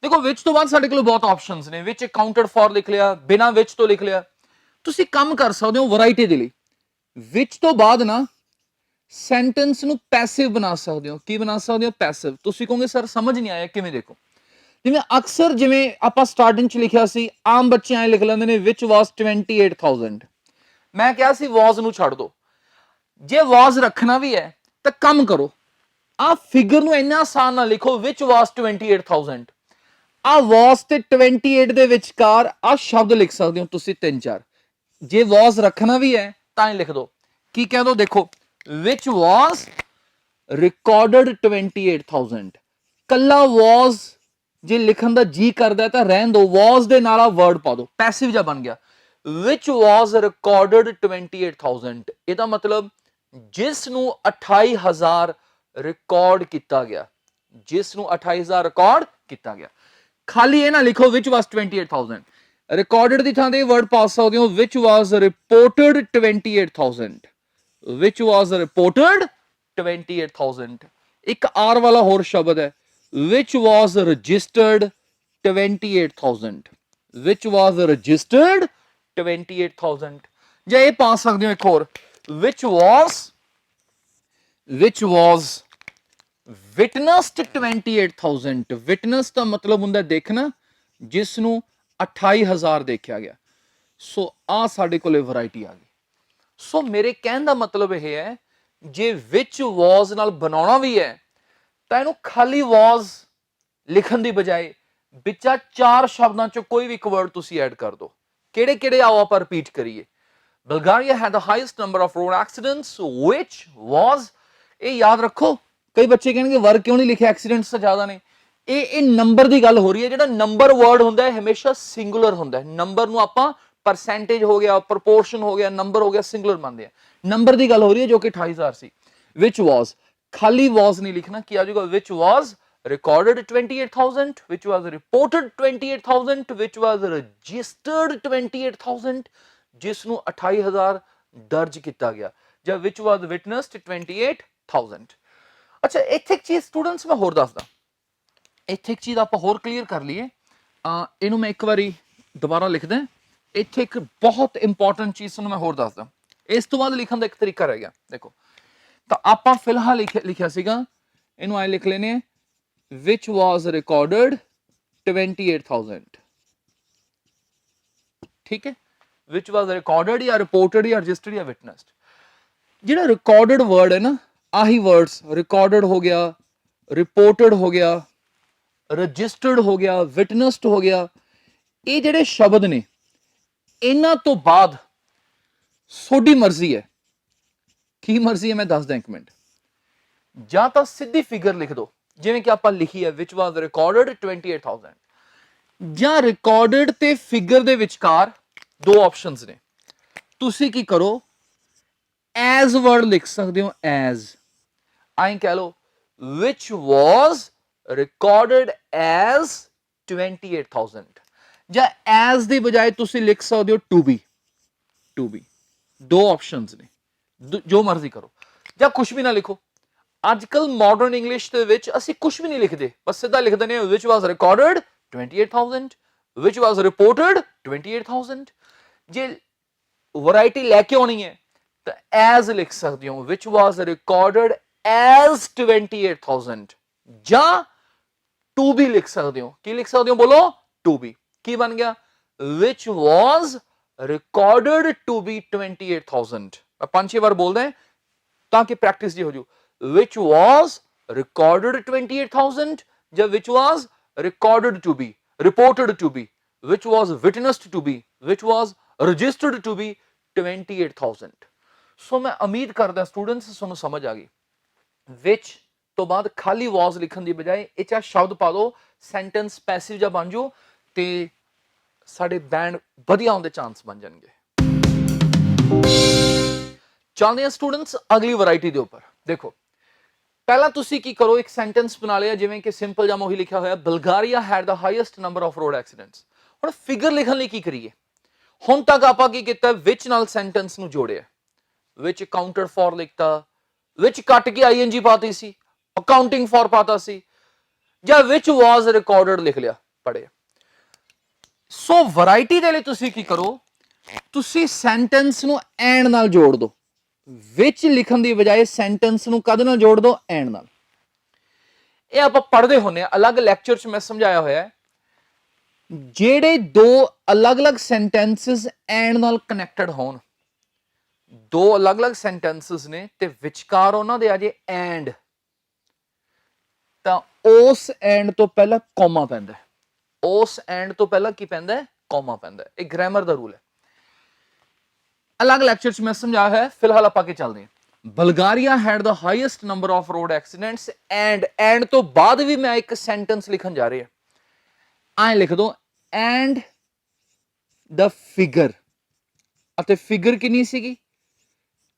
ਦੇਖੋ ਵਿੱਚ ਤੋਂ ਬਾਅਦ ਸਾਡੇ ਕੋਲ ਬਹੁਤ ਆਪਸ਼ਨਸ ਨੇ, ਵਿੱਚ ਅਕਾਊਂਟਡ ਫॉर ਲਿਖ ਲਿਆ, ਬਿਨਾਂ ਵਿੱਚ ਤੋਂ ਲਿਖ ਲਿਆ। ਤੁਸੀਂ ਕੰਮ ਕਰ ਸਕਦੇ ਹੋ ਵੈਰਾਈਟੀ ਦੇ ਲਈ, ਵਿੱਚ ਤੋਂ ਬਾਅਦ ਨਾ ਸੈਂਟੈਂਸ ਨੂੰ ਪੈਸਿਵ ਬਣਾ ਸਕਦੇ ਹੋ। ਕੀ ਬਣਾ ਸਕਦੇ ਹੋ, ਪੈਸਿਵ। ਤੁਸੀਂ ਕਹੋਗੇ ਸਰ ਸਮਝ ਨਹੀਂ ਆਇਆ, ਕਿਵੇਂ? ਦੇਖੋ ਜਿਵੇਂ ਅਕਸਰ ਜਿਵੇਂ ਆਪਾਂ ਸਟਾਰਟਿੰਗ 'ਚ ਲਿਖਿਆ ਸੀ, ਆਮ ਬੱਚੇ ਐਂ ਲਿਖ ਲੈਂਦੇ ਨੇ which was 28,000। ਮੈਂ ਕਿਹਾ ਸੀ was ਨੂੰ ਛੱਡ ਦਿਓ, ਜੇ was ਰੱਖਣਾ ਵੀ ਹੈ ਤਾਂ ਕੰਮ ਕਰੋ, ਆ ਫਿਗਰ ਨੂੰ ਇੰਨਾ ਆਸਾਨ ਨਾ ਲਿਖੋ which was 28,000। ਆ was ਤੇ 28 ਦੇ ਵਿਚਕਾਰ ਆ ਸ਼ਬਦ ਲਿਖ ਸਕਦੇ ਹੋ ਤੁਸੀਂ 3-4। ਜੇ was ਰੱਖਣਾ ਵੀ ਹੈ ਤਾਂ ਹੀ ਲਿਖ ਦਿਓ। ਕੀ ਕਹਿ ਦੋ, ਦੇਖੋ which was recorded 28,000, ਕੱਲਾ was ਜੇ ਲਿਖਣ ਦਾ ਜੀ ਕਰਦਾ ਤਾਂ ਰਹਿਣ ਦੋ, was ਦੇ ਨਾਲ ਆ ਵਰਡ ਪਾ ਦੋ, ਪੈਸਿਵ ਜਿਹਾ ਬਣ ਗਿਆ। which was recorded 28,000, ਇਹਦਾ ਮਤਲਬ ਜਿਸ ਨੂੰ 28,000 ਰਿਕਾਰਡ ਕੀਤਾ ਗਿਆ, ਜਿਸ ਨੂੰ 28,000 ਰਿਕਾਰਡ ਕੀਤਾ ਗਿਆ। ਖਾਲੀ ਇਹ ਨਾ ਲਿਖੋ which was 28,000, ਰਿਕਾਰਡਡ ਦੀ ਥਾਂ ਤੇ ਵਰਡ ਪਾ ਸਕਦੇ ਹੋ which was reported 28,000, which was reported 28,000। ਇੱਕ R ਵਾਲਾ ਹੋਰ ਸ਼ਬਦ ਹੈ which was registered 28,000, which was registered 28,000। ਜਾਂ ਇਹ ਪਾ ਸਕਦੇ ਹੋ ਇੱਕ ਹੋਰ which was witnessed 28,000। witness ਦਾ ਮਤਲਬ ਹੁੰਦਾ ਦੇਖਣਾ, ਜਿਸ ਨੂੰ 28,000 ਦੇਖਿਆ ਗਿਆ। ਸੋ ਆ ਸਾਡੇ ਕੋਲੇ ਵੈਰਾਈਟੀ ਆ ਗਈ। ਸੋ ਮੇਰੇ ਕਹਿਣ ਦਾ ਮਤਲਬ ਇਹ ਹੈ, ਜੇ which was ਨਾਲ ਬਣਾਉਣਾ ਵੀ ਹੈ ਤਾਂ ਇਹਨੂੰ ਖਾਲੀ was ਲਿਖਣ ਦੀ ਬਜਾਏ ਵਿੱਚਾ 4 ਸ਼ਬਦਾਂ ਚੋਂ ਕੋਈ ਵੀ ਇੱਕ ਵਰਡ ਤੁਸੀਂ ਐਡ ਕਰ ਦਿਓ। ਕਿਹੜੇ ਕਿਹੜੇ ਆਓ ਆਪਾਂ ਰਿਪੀਟ ਕਰੀਏ। Bulgaria had the highest number of road accidents, which was, ਇਹ ਯਾਦ ਰੱਖੋ। ਕਈ ਬੱਚੇ ਕਹਿਣਗੇ ਵਰਗ ਕਿਉਂ ਨਹੀਂ ਲਿਖਿਆ, ਐਕਸੀਡੈਂਟਸ ਤਾਂ ਜ਼ਿਆਦਾ ਨੇ। ਇਹ ਨੰਬਰ ਦੀ ਗੱਲ ਹੋ ਰਹੀ ਹੈ। ਜਿਹੜਾ ਨੰਬਰ ਵਰਡ ਹੁੰਦਾ ਹੈ ਹਮੇਸ਼ਾ ਸਿੰਗੂਲਰ ਹੁੰਦਾ ਹੈ। ਨੰਬਰ ਨੂੰ ਆਪਾਂ ਪਰਸੈਂਟੇਜ ਹੋ ਗਿਆ, ਪ੍ਰਪੋਰਸ਼ਨ ਹੋ ਗਿਆ, ਨੰਬਰ ਹੋ ਗਿਆ, ਸਿੰਗੂਲਰ ਮੰਨਦੇ ਆ। ਨੰਬਰ ਦੀ ਗੱਲ ਹੋ ਰਹੀ ਹੈ ਜੋ ਕਿ 28,000 ਸੀ। which was, ਖਾਲੀ was ਨਹੀਂ ਲਿਖਣਾ, ਕੀ ਆ ਜਾਊਗਾ which was recorded 28,000, which was reported 28,000, which was registered 28,000, ਜਿਸ ਨੂੰ 28,000 ਦਰਜ ਕੀਤਾ ਗਿਆ, ਜਾਂ which was witnessed 28,000। ਅੱਛਾ, ਇੱਥੇ ਇੱਕ ਚੀਜ਼ ਸਟੂਡੈਂਟਸ ਮੈਂ ਹੋਰ ਦੱਸਦਾ, ਇੱਥੇ ਇੱਕ ਚੀਜ਼ ਆਪਾਂ ਹੋਰ ਕਲੀਅਰ ਕਰ ਲਈਏ। ਇਹਨੂੰ ਮੈਂ ਇੱਕ ਵਾਰੀ ਦੁਬਾਰਾ ਲਿਖਦਾ। ਇੱਥੇ ਇੱਕ ਬਹੁਤ ਇੰਪੋਰਟੈਂਟ ਚੀਜ਼ ਤੁਹਾਨੂੰ ਮੈਂ ਹੋਰ ਦੱਸਦਾ। ਇਸ ਤੋਂ ਬਾਅਦ ਲਿਖਣ ਦਾ ਇੱਕ ਤਰੀਕਾ ਰਹਿ ਗਿਆ। ਦੇਖੋ, ਤਾਂ ਆਪਾਂ ਫਿਲਹਾਲ ਲਿਖਿਆ ਸੀਗਾ, ਇਹਨੂੰ ਐ ਲਿਖ ਲੈਨੇ which was recorded 28,000। ਠੀਕ ਹੈ, which was recorded ਜਾਂ reported ਜਾਂ registered ਜਾਂ witnessed। ਜਿਹੜਾ recorded word ਹੈ ਨਾ, ਆਹੀ words recorded ਹੋ ਗਿਆ, reported ਹੋ ਗਿਆ, registered ਹੋ ਗਿਆ, witnessed ਹੋ ਗਿਆ, ਇਹ ਜਿਹੜੇ ਸ਼ਬਦ ਨੇ ਇਹਨਾਂ ਤੋਂ ਬਾਅਦ ਤੁਹਾਡੀ ਮਰਜ਼ੀ ਹੈ। ਕੀ ਮਰਜ਼ੀ ਹੈ ਮੈਂ ਦੱਸਦਾ ਇੱਕ ਮਿੰਟ। ਜਾਂ ਤਾਂ ਸਿੱਧੀ ਫਿਗਰ ਲਿਖ ਦਿਓ, ਜਿਵੇਂ ਕਿ ਆਪਾਂ ਲਿਖੀ ਹੈ which was recorded 28,000, ਜਾਂ ਰਿਕਾਰਡਡ ਤੇ ਫਿਗਰ ਦੇ ਵਿਚਕਾਰ 2 ਆਪਸ਼ਨਸ ਨੇ। ਤੁਸੀਂ ਕੀ ਕਰੋ, ਐਜ਼ ਵਰਡ ਲਿਖ ਸਕਦੇ ਹੋ, ਐਜ਼ ਆਈ ਕਹਿ ਲਓ which was recorded as 28,000, ਜਾਂ ਐਜ਼ ਦੀ ਬਜਾਏ ਤੁਸੀਂ ਲਿਖ ਸਕਦੇ ਹੋ to be, to be। 2 options ਨੇ, ਜੋ ਮਰਜ਼ੀ ਕਰੋ, ਜਾਂ ਕੁਝ ਵੀ ਨਾ ਲਿਖੋ। ਅੱਜ ਕੱਲ ਮਾਡਰਨ ਇੰਗਲਿਸ਼ ਦੇ ਵਿੱਚ ਅਸੀਂ ਕੁਝ ਵੀ ਨਹੀਂ ਲਿਖਦੇ, ਬਸ ਸਿੱਧਾ ਲਿਖ ਦਿੰਦੇ ਹਾਂ which was recorded 28,000, which was reported 28,000। ਜੇ ਵੈਰਾਈਟੀ ਲੈ ਕੇ ਆਉਣੀ ਹੈ ਤਾਂ as ਲਿਖ ਸਕਦੇ ਹੋ which was recorded as 28,000, ਜਾਂ to be ਲਿਖ ਸਕਦੇ ਹੋ। ਕੀ ਲਿਖ ਸਕਦੇ ਹੋ ਬੋਲੋ, to be। ਕੀ ਬਣ ਗਿਆ, which was recorded to be 28,000। ਮੈਂ 5-6 ਵਾਰ ਬੋਲਦਾ ਤਾਂ ਕਿ ਪ੍ਰੈਕਟਿਸ ਜੀ ਹੋ ਜੂ। which was recorded 28,000, ਜਾਂ which was recorded to be, reported to be, which was witnessed to be, which was registered to be 28,000। ਸੋ ਮੈਂ ਉਮੀਦ ਕਰਦਾ ਸਟੂਡੈਂਟਸ ਤੁਹਾਨੂੰ ਸਮਝ ਆ ਗਈ। which ਤੋਂ ਬਾਅਦ ਖਾਲੀ was ਲਿਖਣ ਦੀ ਬਜਾਏ ਇਹ ਚਾਹ ਸ਼ਬਦ ਪਾ ਦਿਓ, ਸੈਂਟੈਂਸ ਪੈਸਿਵ ਜਿਹਾ ਬਣ ਜਾਓ ਤੇ ਸਾਡੇ ਬੈਂਡ ਵਧੀਆ ਆਉਣ ਦੇ ਚਾਂਸ ਬਣ ਜਾਣਗੇ। ਚੱਲਦੇ ਹਾਂ ਸਟੂਡੈਂਟਸ ਅਗਲੀ ਵੈਰਾਈਟੀ ਦੇ ਉੱਪਰ। ਦੇਖੋ, ਪਹਿਲਾਂ ਤੁਸੀਂ ਕੀ ਕਰੋ, ਇੱਕ ਸੈਂਟੈਂਸ ਬਣਾ ਲਿਆ ਜਿਵੇਂ ਕਿ ਸਿੰਪਲ ਜਿਹਾ ਉਹੀ ਲਿਖਿਆ ਹੋਇਆ Bulgaria had the highest number of road accidents. ਹੁਣ ਫਿਗਰ ਲਿਖਣ ਲਈ ਕੀ ਕਰੀਏ। ਹੁਣ ਤੱਕ ਆਪਾਂ ਕੀ ਕੀਤਾ, ਵਿੱਚ ਨਾਲ ਸੈਂਟੈਂਸ ਨੂੰ ਜੋੜਿਆ, ਵਿੱਚ ਕਾਊਂਟਡ ਫॉर ਲਿਖਤਾ, ਵਿੱਚ ਕੱਟ ਕੇ ਆਈਐਨਜੀ ਪਾਤੀ ਸੀ, ਅਕਾਊਂਟਿੰਗ ਫॉर ਪਾਤਾ ਸੀ, ਜਾਂ ਵਿੱਚ ਵਾਸ ਰਿਕਾਰਡਡ ਲਿਖ ਲਿਆ, ਪੜਿਆ। ਸੋ ਵੈਰਾਈਟੀ ਦੇ ਲਈ ਤੁਸੀਂ ਕੀ ਕਰੋ, ਤੁਸੀਂ ਸੈਂਟੈਂਸ ਨੂੰ ਐਂਡ ਨਾਲ ਜੋੜ ਦਿਓ। ਵਿੱਚ ਲਿਖਣ ਦੀ ਬਜਾਏ ਸੈਂਟੈਂਸ ਨੂੰ ਕਦ ਨਾਲ ਜੋੜ ਦਿਓ, ਐਂਡ ਨਾਲ। ਇਹ ਆਪਾਂ ਪੜ੍ਹਦੇ ਹੁੰਦੇ ਆ, ਅਲੱਗ ਲੈਕਚਰ 'ਚ ਮੈਂ ਸਮਝਾਇਆ ਹੋਇਆ ਹੈ। ਜਿਹੜੇ 2 ਅਲੱਗ-ਅਲੱਗ ਸੈਂਟੈਂਸਸ ਐਂਡ ਨਾਲ ਕਨੈਕਟਡ ਹੋਣ, 2 ਅਲੱਗ-ਅਲੱਗ ਸੈਂਟੈਂਸਸ ਨੇ ਤੇ ਵਿਚਕਾਰ ਉਹਨਾਂ ਦੇ ਆ ਜੇ ਐਂਡ, ਤਾਂ ਉਸ ਐਂਡ ਤੋਂ ਪਹਿਲਾਂ ਕੋਮਾ ਪੈਂਦਾ। ਉਸ ਐਂਡ ਤੋਂ ਪਹਿਲਾਂ ਕੀ ਪੈਂਦਾ, ਕੋਮਾ ਪੈਂਦਾ। ਇਹ ਗ੍ਰਾਮਰ ਦਾ ਰੂਲ ਹੈ। ਅਲੱਗ ਲੈਕਚਰ 'ਚ ਮੈਂ ਸਮਝਾਇਆ ਹੈ, ਫਿਲਹਾਲ ਆਪਾਂ ਅੱਗੇ ਚੱਲਦੇ ਹਾਂ। Bulgaria had the highest number of road accidents and तो बाद भी मैं एक सेंटेंस लिखन जा रही है लिख दो एंड द फिगर फिगर कितनी सीगी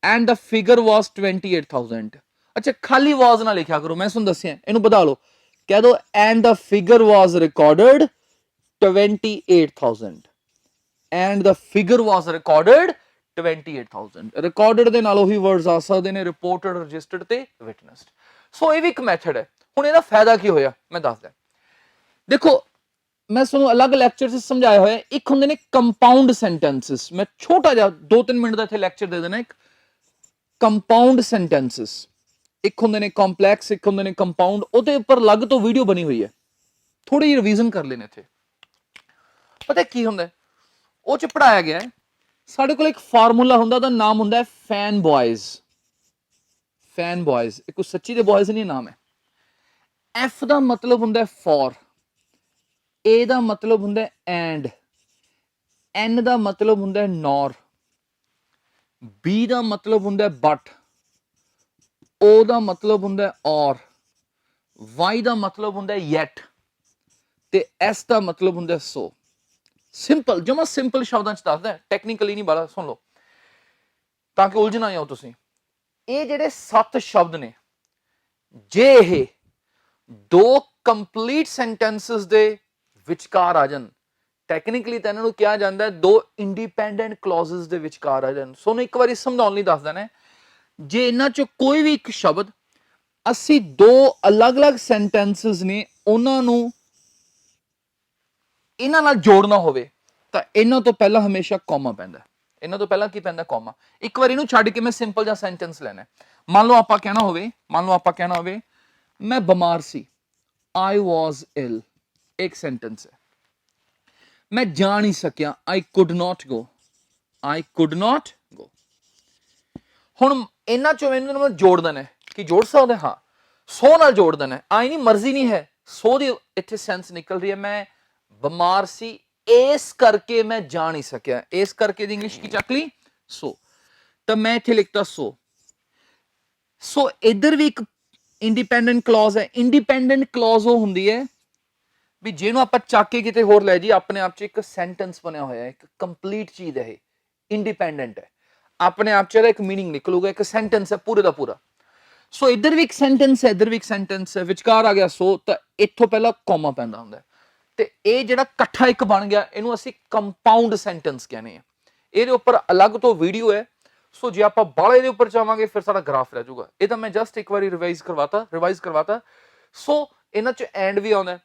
एंड द फिगर वाज 28,000 अच्छा खाली वाज ना लिखा करो मैं सुन दसिया इनू बता लो कह दो and the figure was recorded 28,000 and the figure was recorded 28,000 recorded ਦੇ ਨਾਲ ਉਹੀ ਵਰਡਸ ਆ ਸਕਦੇ ਨੇ ਰਿਪੋਰਟਡ ਰਜਿਸਟਰਡ ਤੇ ਵਿਟਨੈਸਡ ਸੋ ਇਹ ਵੀ ਇੱਕ ਮੈਥਡ ਹੈ ਹੁਣ ਇਹਦਾ ਫਾਇਦਾ ਕੀ ਹੋਇਆ ਮੈਂ ਦੱਸਦਾ ਦੇਖੋ ਮੈਂ ਤੁਹਾਨੂੰ ਅਲੱਗ ਲੈਕਚਰ 'ਚ ਸਮਝਾਇਆ ਹੋਇਆ ਇੱਕ ਹੁੰਦੇ ਨੇ ਕੰਪਾਊਂਡ ਸੈਂਟੈਂਸਸ ਮੈਂ ਛੋਟਾ ਜਿਹਾ 2-3 ਮਿੰਟ ਦਾ ਇੱਥੇ ਲੈਕਚਰ ਦੇ ਦੇਣਾ ਇੱਕ ਕੰਪਾਊਂਡ ਸੈਂਟੈਂਸਸ ਇੱਕ ਹੁੰਦੇ ਨੇ ਕੰਪਲੈਕਸ ਇੱਕ ਹੁੰਦੇ ਨੇ ਕੰਪਾਊਂਡ ਉਹਦੇ ਉੱਪਰ ਅਲੱਗ ਤੋਂ ਵੀਡੀਓ ਬਣੀ ਹੋਈ ਹੈ ਥੋੜੀ ਜਿਹੀ ਰਿਵੀਜ਼ਨ ਕਰ ਲੈਣੇ ਇੱਥੇ ਪਤਾ ਕੀ ਹੁੰਦਾ ਉਹ 'ਚ ਪੜਾਇਆ ਗਿਆ ਹੈ ਸਾਡੇ ਕੋਲ ਇੱਕ ਫਾਰਮੂਲਾ ਹੁੰਦਾ ਉਹਦਾ ਨਾਮ ਹੁੰਦਾ ਹੈ ਫੈਨ ਬॉयਜ਼ ਇਹ ਕੋਈ ਸੱਚੀ ਦੇ ਬॉयਜ਼ ਨਹੀਂ ਨਾਮ ਹੈ ਐਫ ਦਾ ਮਤਲਬ ਹੁੰਦਾ ਹੈ ਫॉर ਏ ਦਾ ਮਤਲਬ ਹੁੰਦਾ ਹੈ ਐਂਡ ਐਨ ਦਾ ਮਤਲਬ ਹੁੰਦਾ ਹੈ ਨੋਰ ਬੀ ਦਾ ਮਤਲਬ ਹੁੰਦਾ ਹੈ ਬਟ ਓ ਦਾ ਮਤਲਬ ਹੁੰਦਾ ਹੈ ਔਰ ਵਾਈ ਦਾ ਮਤਲਬ ਹੁੰਦਾ ਹੈ ਯੈਟ ਤੇ ਐਸ ਦਾ ਮਤਲਬ ਹੁੰਦਾ ਹੈ ਸੋ ਸਿੰਪਲ ਜਮਾ ਸਿੰਪਲ ਸ਼ਬਦਾਂ ਚ ਦੱਸਦਾ ਟੈਕਨੀਕਲੀ ਨਹੀਂ ਬਾਲਾ ਸੁਣ ਲਓ ਤਾਂ ਕਿ ਉਲਝ ਨਾ ਜਾਓ ਤੁਸੀਂ ਇਹ ਜਿਹੜੇ 7 ਸ਼ਬਦ ਨੇ ਜੇ ਇਹ ਦੋ ਕੰਪਲੀਟ ਸੈਂਟੈਂਸਸ ਦੇ ਵਿਚਕਾਰ ਆ ਜਾਣ ਟੈਕਨੀਕਲੀ ਤਾਂ ਇਹਨਾਂ ਨੂੰ ਕਿਹਾ ਜਾਂਦਾ ਹੈ ਦੋ ਇੰਡੀਪੈਂਡੈਂਟ ਕਲੌਜ਼ਸ ਦੇ ਵਿਚਕਾਰ ਆ ਜਾਣ ਸੋ ਨੂੰ ਇੱਕ ਵਾਰੀ ਸਮਝਾਉਣ ਲਈ ਦੱਸ ਦੇਣਾ ਜੇ ਇਹਨਾਂ ਚੋਂ ਕੋਈ ਵੀ ਇੱਕ ਸ਼ਬਦ ਅਸੀਂ ਦੋ ਅਲੱਗ-ਅਲੱਗ ਸੈਂਟੈਂਸਸ ਨੇ ਉਹਨਾਂ ਨੂੰ ਇਹਨਾਂ ਨਾਲ ਜੋੜਨਾ ਹੋਵੇ ਤਾਂ ਇਹਨਾਂ ਤੋਂ ਪਹਿਲਾਂ ਹਮੇਸ਼ਾ ਕੌਮਾ ਪੈਂਦਾ ਇਹਨਾਂ ਤੋਂ ਪਹਿਲਾਂ ਕੀ ਪੈਂਦਾ ਕੌਮਾ ਇੱਕ ਵਾਰ ਇਹਨੂੰ ਛੱਡ ਕੇ ਮੈਂ ਸਿੰਪਲ ਜਿਹਾ ਸੈਂਟੈਂਸ ਲੈਣਾ ਮੰਨ ਲਓ ਆਪਾਂ ਕਹਿਣਾ ਹੋਵੇ ਮੈਂ ਬਿਮਾਰ ਸੀ I was ill ਇੱਕ ਸੈਂਟੈਂਸ ਹੈ ਮੈਂ ਜਾ ਨਹੀਂ ਸਕਿਆ I could not go ਹੁਣ ਇਹਨਾਂ ਚੋਂ ਮੈਨੂੰ ਮੈਂ ਜੋੜ ਦੇਣਾ ਕਿ ਜੋੜ ਸਕਦੇ ਹਾਂ ਸੋ ਨਾਲ ਜੋੜ ਦੇਣਾ ਆਈ ਨਹੀਂ ਮਰਜ਼ੀ ਨਹੀਂ ਹੈ ਸੋ ਦੀ ਇੱਥੇ ਸੈਂਸ ਨਿਕਲ ਰਹੀ ਹੈ ਮੈਂ ਬਿਮਾਰ ਸੀ ਇਸ ਕਰਕੇ ਮੈਂ ਜਾ ਨਹੀਂ ਸਕਿਆ ਇਸ ਕਰਕੇ ਦੀ ਇੰਗਲਿਸ਼ ਕੀ ਚੱਕ ਲਈ ਸੋ ਤਾਂ ਮੈਂ ਇੱਥੇ ਲਿਖਤਾ ਸੋ ਇੱਧਰ ਵੀ ਇੱਕ ਇੰਡੀਪੈਂਡੈਂਟ ਕਲੌਜ਼ ਹੈ ਇੰਡੀਪੈਂਡੈਂਟ ਕਲੌਜ਼ ਉਹ ਹੁੰਦੀ ਹੈ ਵੀ ਜਿਹਨੂੰ ਆਪਾਂ ਚੱਕ ਕੇ ਕਿਤੇ ਹੋਰ ਲੈ ਜੀ ਆਪਣੇ ਆਪ 'ਚ ਇੱਕ ਸੈਂਟੈਂਸ ਬਣਿਆ ਹੋਇਆ ਇੱਕ ਕੰਪਲੀਟ ਚੀਜ਼ ਹੈ ਇਹ ਇੰਡੀਪੈਂਡੈਂਟ ਹੈ ਆਪਣੇ ਆਪ 'ਚ ਇਹਦਾ ਇੱਕ ਮੀਨਿੰਗ ਨਿਕਲੂਗਾ ਇੱਕ ਸੈਂਟੈਂਸ ਹੈ ਪੂਰੇ ਦਾ ਪੂਰਾ ਸੋ ਇੱਧਰ ਵੀ ਇੱਕ ਸੈਂਟੈਂਸ ਹੈ ਇੱਧਰ ਵੀ ਇੱਕ ਸੈਂਟੈਂਸ ਹੈ ਵਿਚਕਾਰ ਆ ਗਿਆ ਸੋ ਤਾਂ ਇੱਥੋਂ ਪਹਿਲਾਂ ਕੌਮਾ ਪੈਂਦਾ ਹੁੰਦਾ ਤੇ ਇਹ ਜਿਹੜਾ ਇਕੱਠਾ ਇੱਕ ਬਣ ਗਿਆ ਇਹਨੂੰ ਅਸੀਂ ਕੰਪਾਊਂਡ ਸੈਂਟੈਂਸ ਕਹਿੰਦੇ ਆ ਇਹਦੇ ਉੱਪਰ ਅਲੱਗ ਤੋਂ ਵੀਡੀਓ ਹੈ ਸੋ ਜੇ ਆਪਾਂ ਬਾਲੇ ਦੇ ਉੱਪਰ ਚਾਹਾਂਗੇ ਫਿਰ ਸਾਡਾ ਗ੍ਰਾਫ ਰਹਿ ਜਾਊਗਾ ਇਹ ਤਾਂ ਮੈਂ ਜਸਟ ਇੱਕ ਵਾਰੀ ਰਿਵਾਈਜ਼ ਕਰਵਾਤਾ ਸੋ ਇਹਨਾਂ 'ਚ ਐਂਡ ਵੀ ਆਉਂਦਾ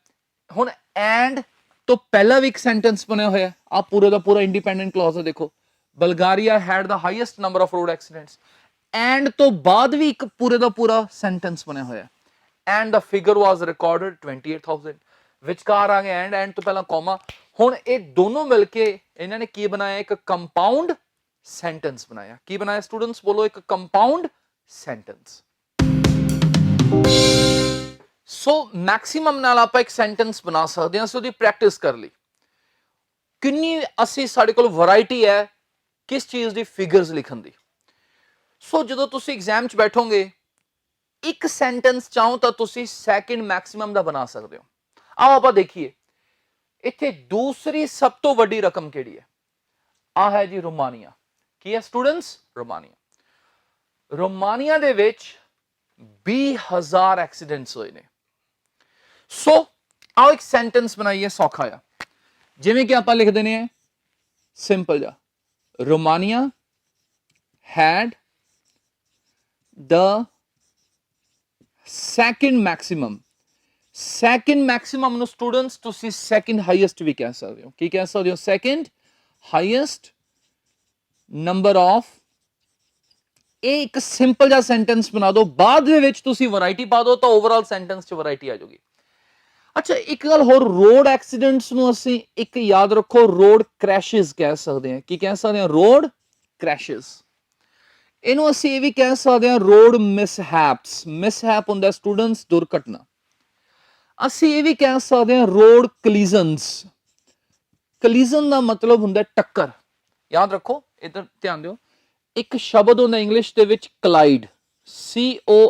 ਹੁਣ ਐਂਡ ਤੋਂ ਪਹਿਲਾਂ ਵੀ ਇੱਕ ਸੈਂਟੈਂਸ ਬਣਿਆ ਹੋਇਆ ਆ ਪੂਰੇ ਦਾ ਪੂਰਾ ਇੰਡੀਪੈਂਡੈਂਟ ਕਲੌਜ਼ ਹੈ ਦੇਖੋ Bulgaria had the highest number of road accidents and ਤੋਂ ਬਾਅਦ ਵੀ ਇੱਕ ਪੂਰੇ ਦਾ ਪੂਰਾ ਸੈਂਟੈਂਸ ਬਣਿਆ ਹੋਇਆ and the figure was recorded 28,000 ਵਿਚਕਾਰ ਆ ਗਿਆ ਐਂਡ ਤੋਂ ਪਹਿਲਾਂ ਕੌਮਾ ਹੁਣ ਇਹ ਦੋਨੋਂ ਮਿਲ ਕੇ ਇਹਨਾਂ ਨੇ ਕੀ ਬਣਾਇਆ ਇੱਕ ਕੰਪਾਊਂਡ ਸੈਂਟੈਂਸ ਬਣਾਇਆ ਕੀ ਬਣਾਇਆ ਸਟੂਡੈਂਟਸ ਬੋਲੋ ਇੱਕ ਕੰਪਾਊਂਡ ਸੈਂਟੈਂਸ ਸੋ ਮੈਕਸਿਮਮ ਨਾਲ ਆਪਾਂ ਇੱਕ ਸੈਂਟੈਂਸ ਬਣਾ ਸਕਦੇ ਹਾਂ ਸੋ ਉਹਦੀ ਪ੍ਰੈਕਟਿਸ ਕਰ ਲਈ ਕਿੰਨੀ ਅਸੀਂ ਸਾਡੇ ਕੋਲ ਵੈਰਾਈਟੀ ਹੈ ਕਿਸ ਚੀਜ਼ ਦੀ ਫਿਗਰਸ ਲਿਖਣ ਦੀ ਸੋ ਜਦੋਂ ਤੁਸੀਂ ਐਗਜ਼ਾਮ 'ਚ ਬੈਠੋਗੇ ਇੱਕ ਸੈਂਟੈਂਸ ਚਾਹੋ ਤਾਂ ਤੁਸੀਂ ਸੈਕਿੰਡ ਮੈਕਸਿਮਮ ਦਾ ਬਣਾ ਸਕਦੇ ਹੋ ਆਓ ਆਪਾਂ ਦੇਖੀਏ ਇੱਥੇ ਦੂਸਰੀ ਸਭ ਤੋਂ ਵੱਡੀ ਰਕਮ ਕਿਹੜੀ ਹੈ ਆ ਹੈ ਜੀ ਰੋਮਾਨੀਆ ਕੀ ਹੈ ਸਟੂਡੈਂਟਸ ਰੋਮਾਨੀਆ ਦੇ ਵਿੱਚ 20,000 ਐਕਸੀਡੈਂਟਸ ਹੋਏ ਨੇ ਸੋ ਆਓ ਇੱਕ ਸੈਂਟੈਂਸ ਬਣਾਈਏ ਸੌਖਾ ਆ ਜਿਵੇਂ ਕਿ ਆਪਾਂ ਲਿਖ ਦਿੰਦੇ ਹਾਂ ਸਿੰਪਲ ਜਿਹਾ Romania had the second maximum ਨੂੰ ਸਟੂਡੈਂਟਸ ਤੁਸੀਂ ਸੈਕਿੰਡ ਹਾਈਐਸਟ ਵੀ ਕਹਿ ਸਕਦੇ ਹੋ ਕੀ ਕਹਿ ਸਕਦੇ ਹੋ ਸੈਕਿੰਡ ਹਾਈਐਸਟ ਨੰਬਰ ਆਫ ਇਹ ਇੱਕ ਸਿੰਪਲ ਜਿਹਾ ਸੈਂਟੈਂਸ ਬਣਾ ਦਿਓ ਬਾਅਦ ਦੇ ਵਿੱਚ ਤੁਸੀਂ ਵੈਰਾਈਟੀ ਪਾ ਦਿਓ ਤਾਂ ਓਵਰਆਲ ਸੈਂਟੈਂਸ 'ਚ ਵੈਰਾਈਟੀ ਆ ਜਾਊਗੀ ਅੱਛਾ ਇੱਕ ਗੱਲ ਹੋਰ ਰੋਡ ਐਕਸੀਡੈਂਟਸ ਨੂੰ ਅਸੀਂ ਇੱਕ ਯਾਦ ਰੱਖੋ ਰੋਡ ਕ੍ਰੈਸ਼ਸ ਕਹਿ ਸਕਦੇ ਹਾਂ ਕੀ ਕਹਿ ਸਕਦੇ ਹਾਂ ਰੋਡ ਕ੍ਰੈਸ਼ਸ ਇਹਨੂੰ ਅਸੀਂ ਇਹ ਵੀ ਕਹਿ ਸਕਦੇ ਹਾਂ ਰੋਡ ਮਿਸਹੈਪ ਹੁੰਦਾ ਸਟੂਡੈਂਟਸ ਦੁਰਘਟਨਾ ਅਸੀਂ ਇਹ ਵੀ ਕਹਿ ਸਕਦੇ ਹਾਂ ਰੋਡ ਕਲੀਜ਼ਨ ਦਾ ਮਤਲਬ ਹੁੰਦਾ ਟੱਕਰ ਯਾਦ ਰੱਖੋ ਇਧਰ ਧਿਆਨ ਦਿਓ ਇੱਕ ਸ਼ਬਦ ਹੁੰਦਾ ਇੰਗਲਿਸ਼ ਦੇ ਵਿੱਚ ਕਲਾਈਡ COLLIDE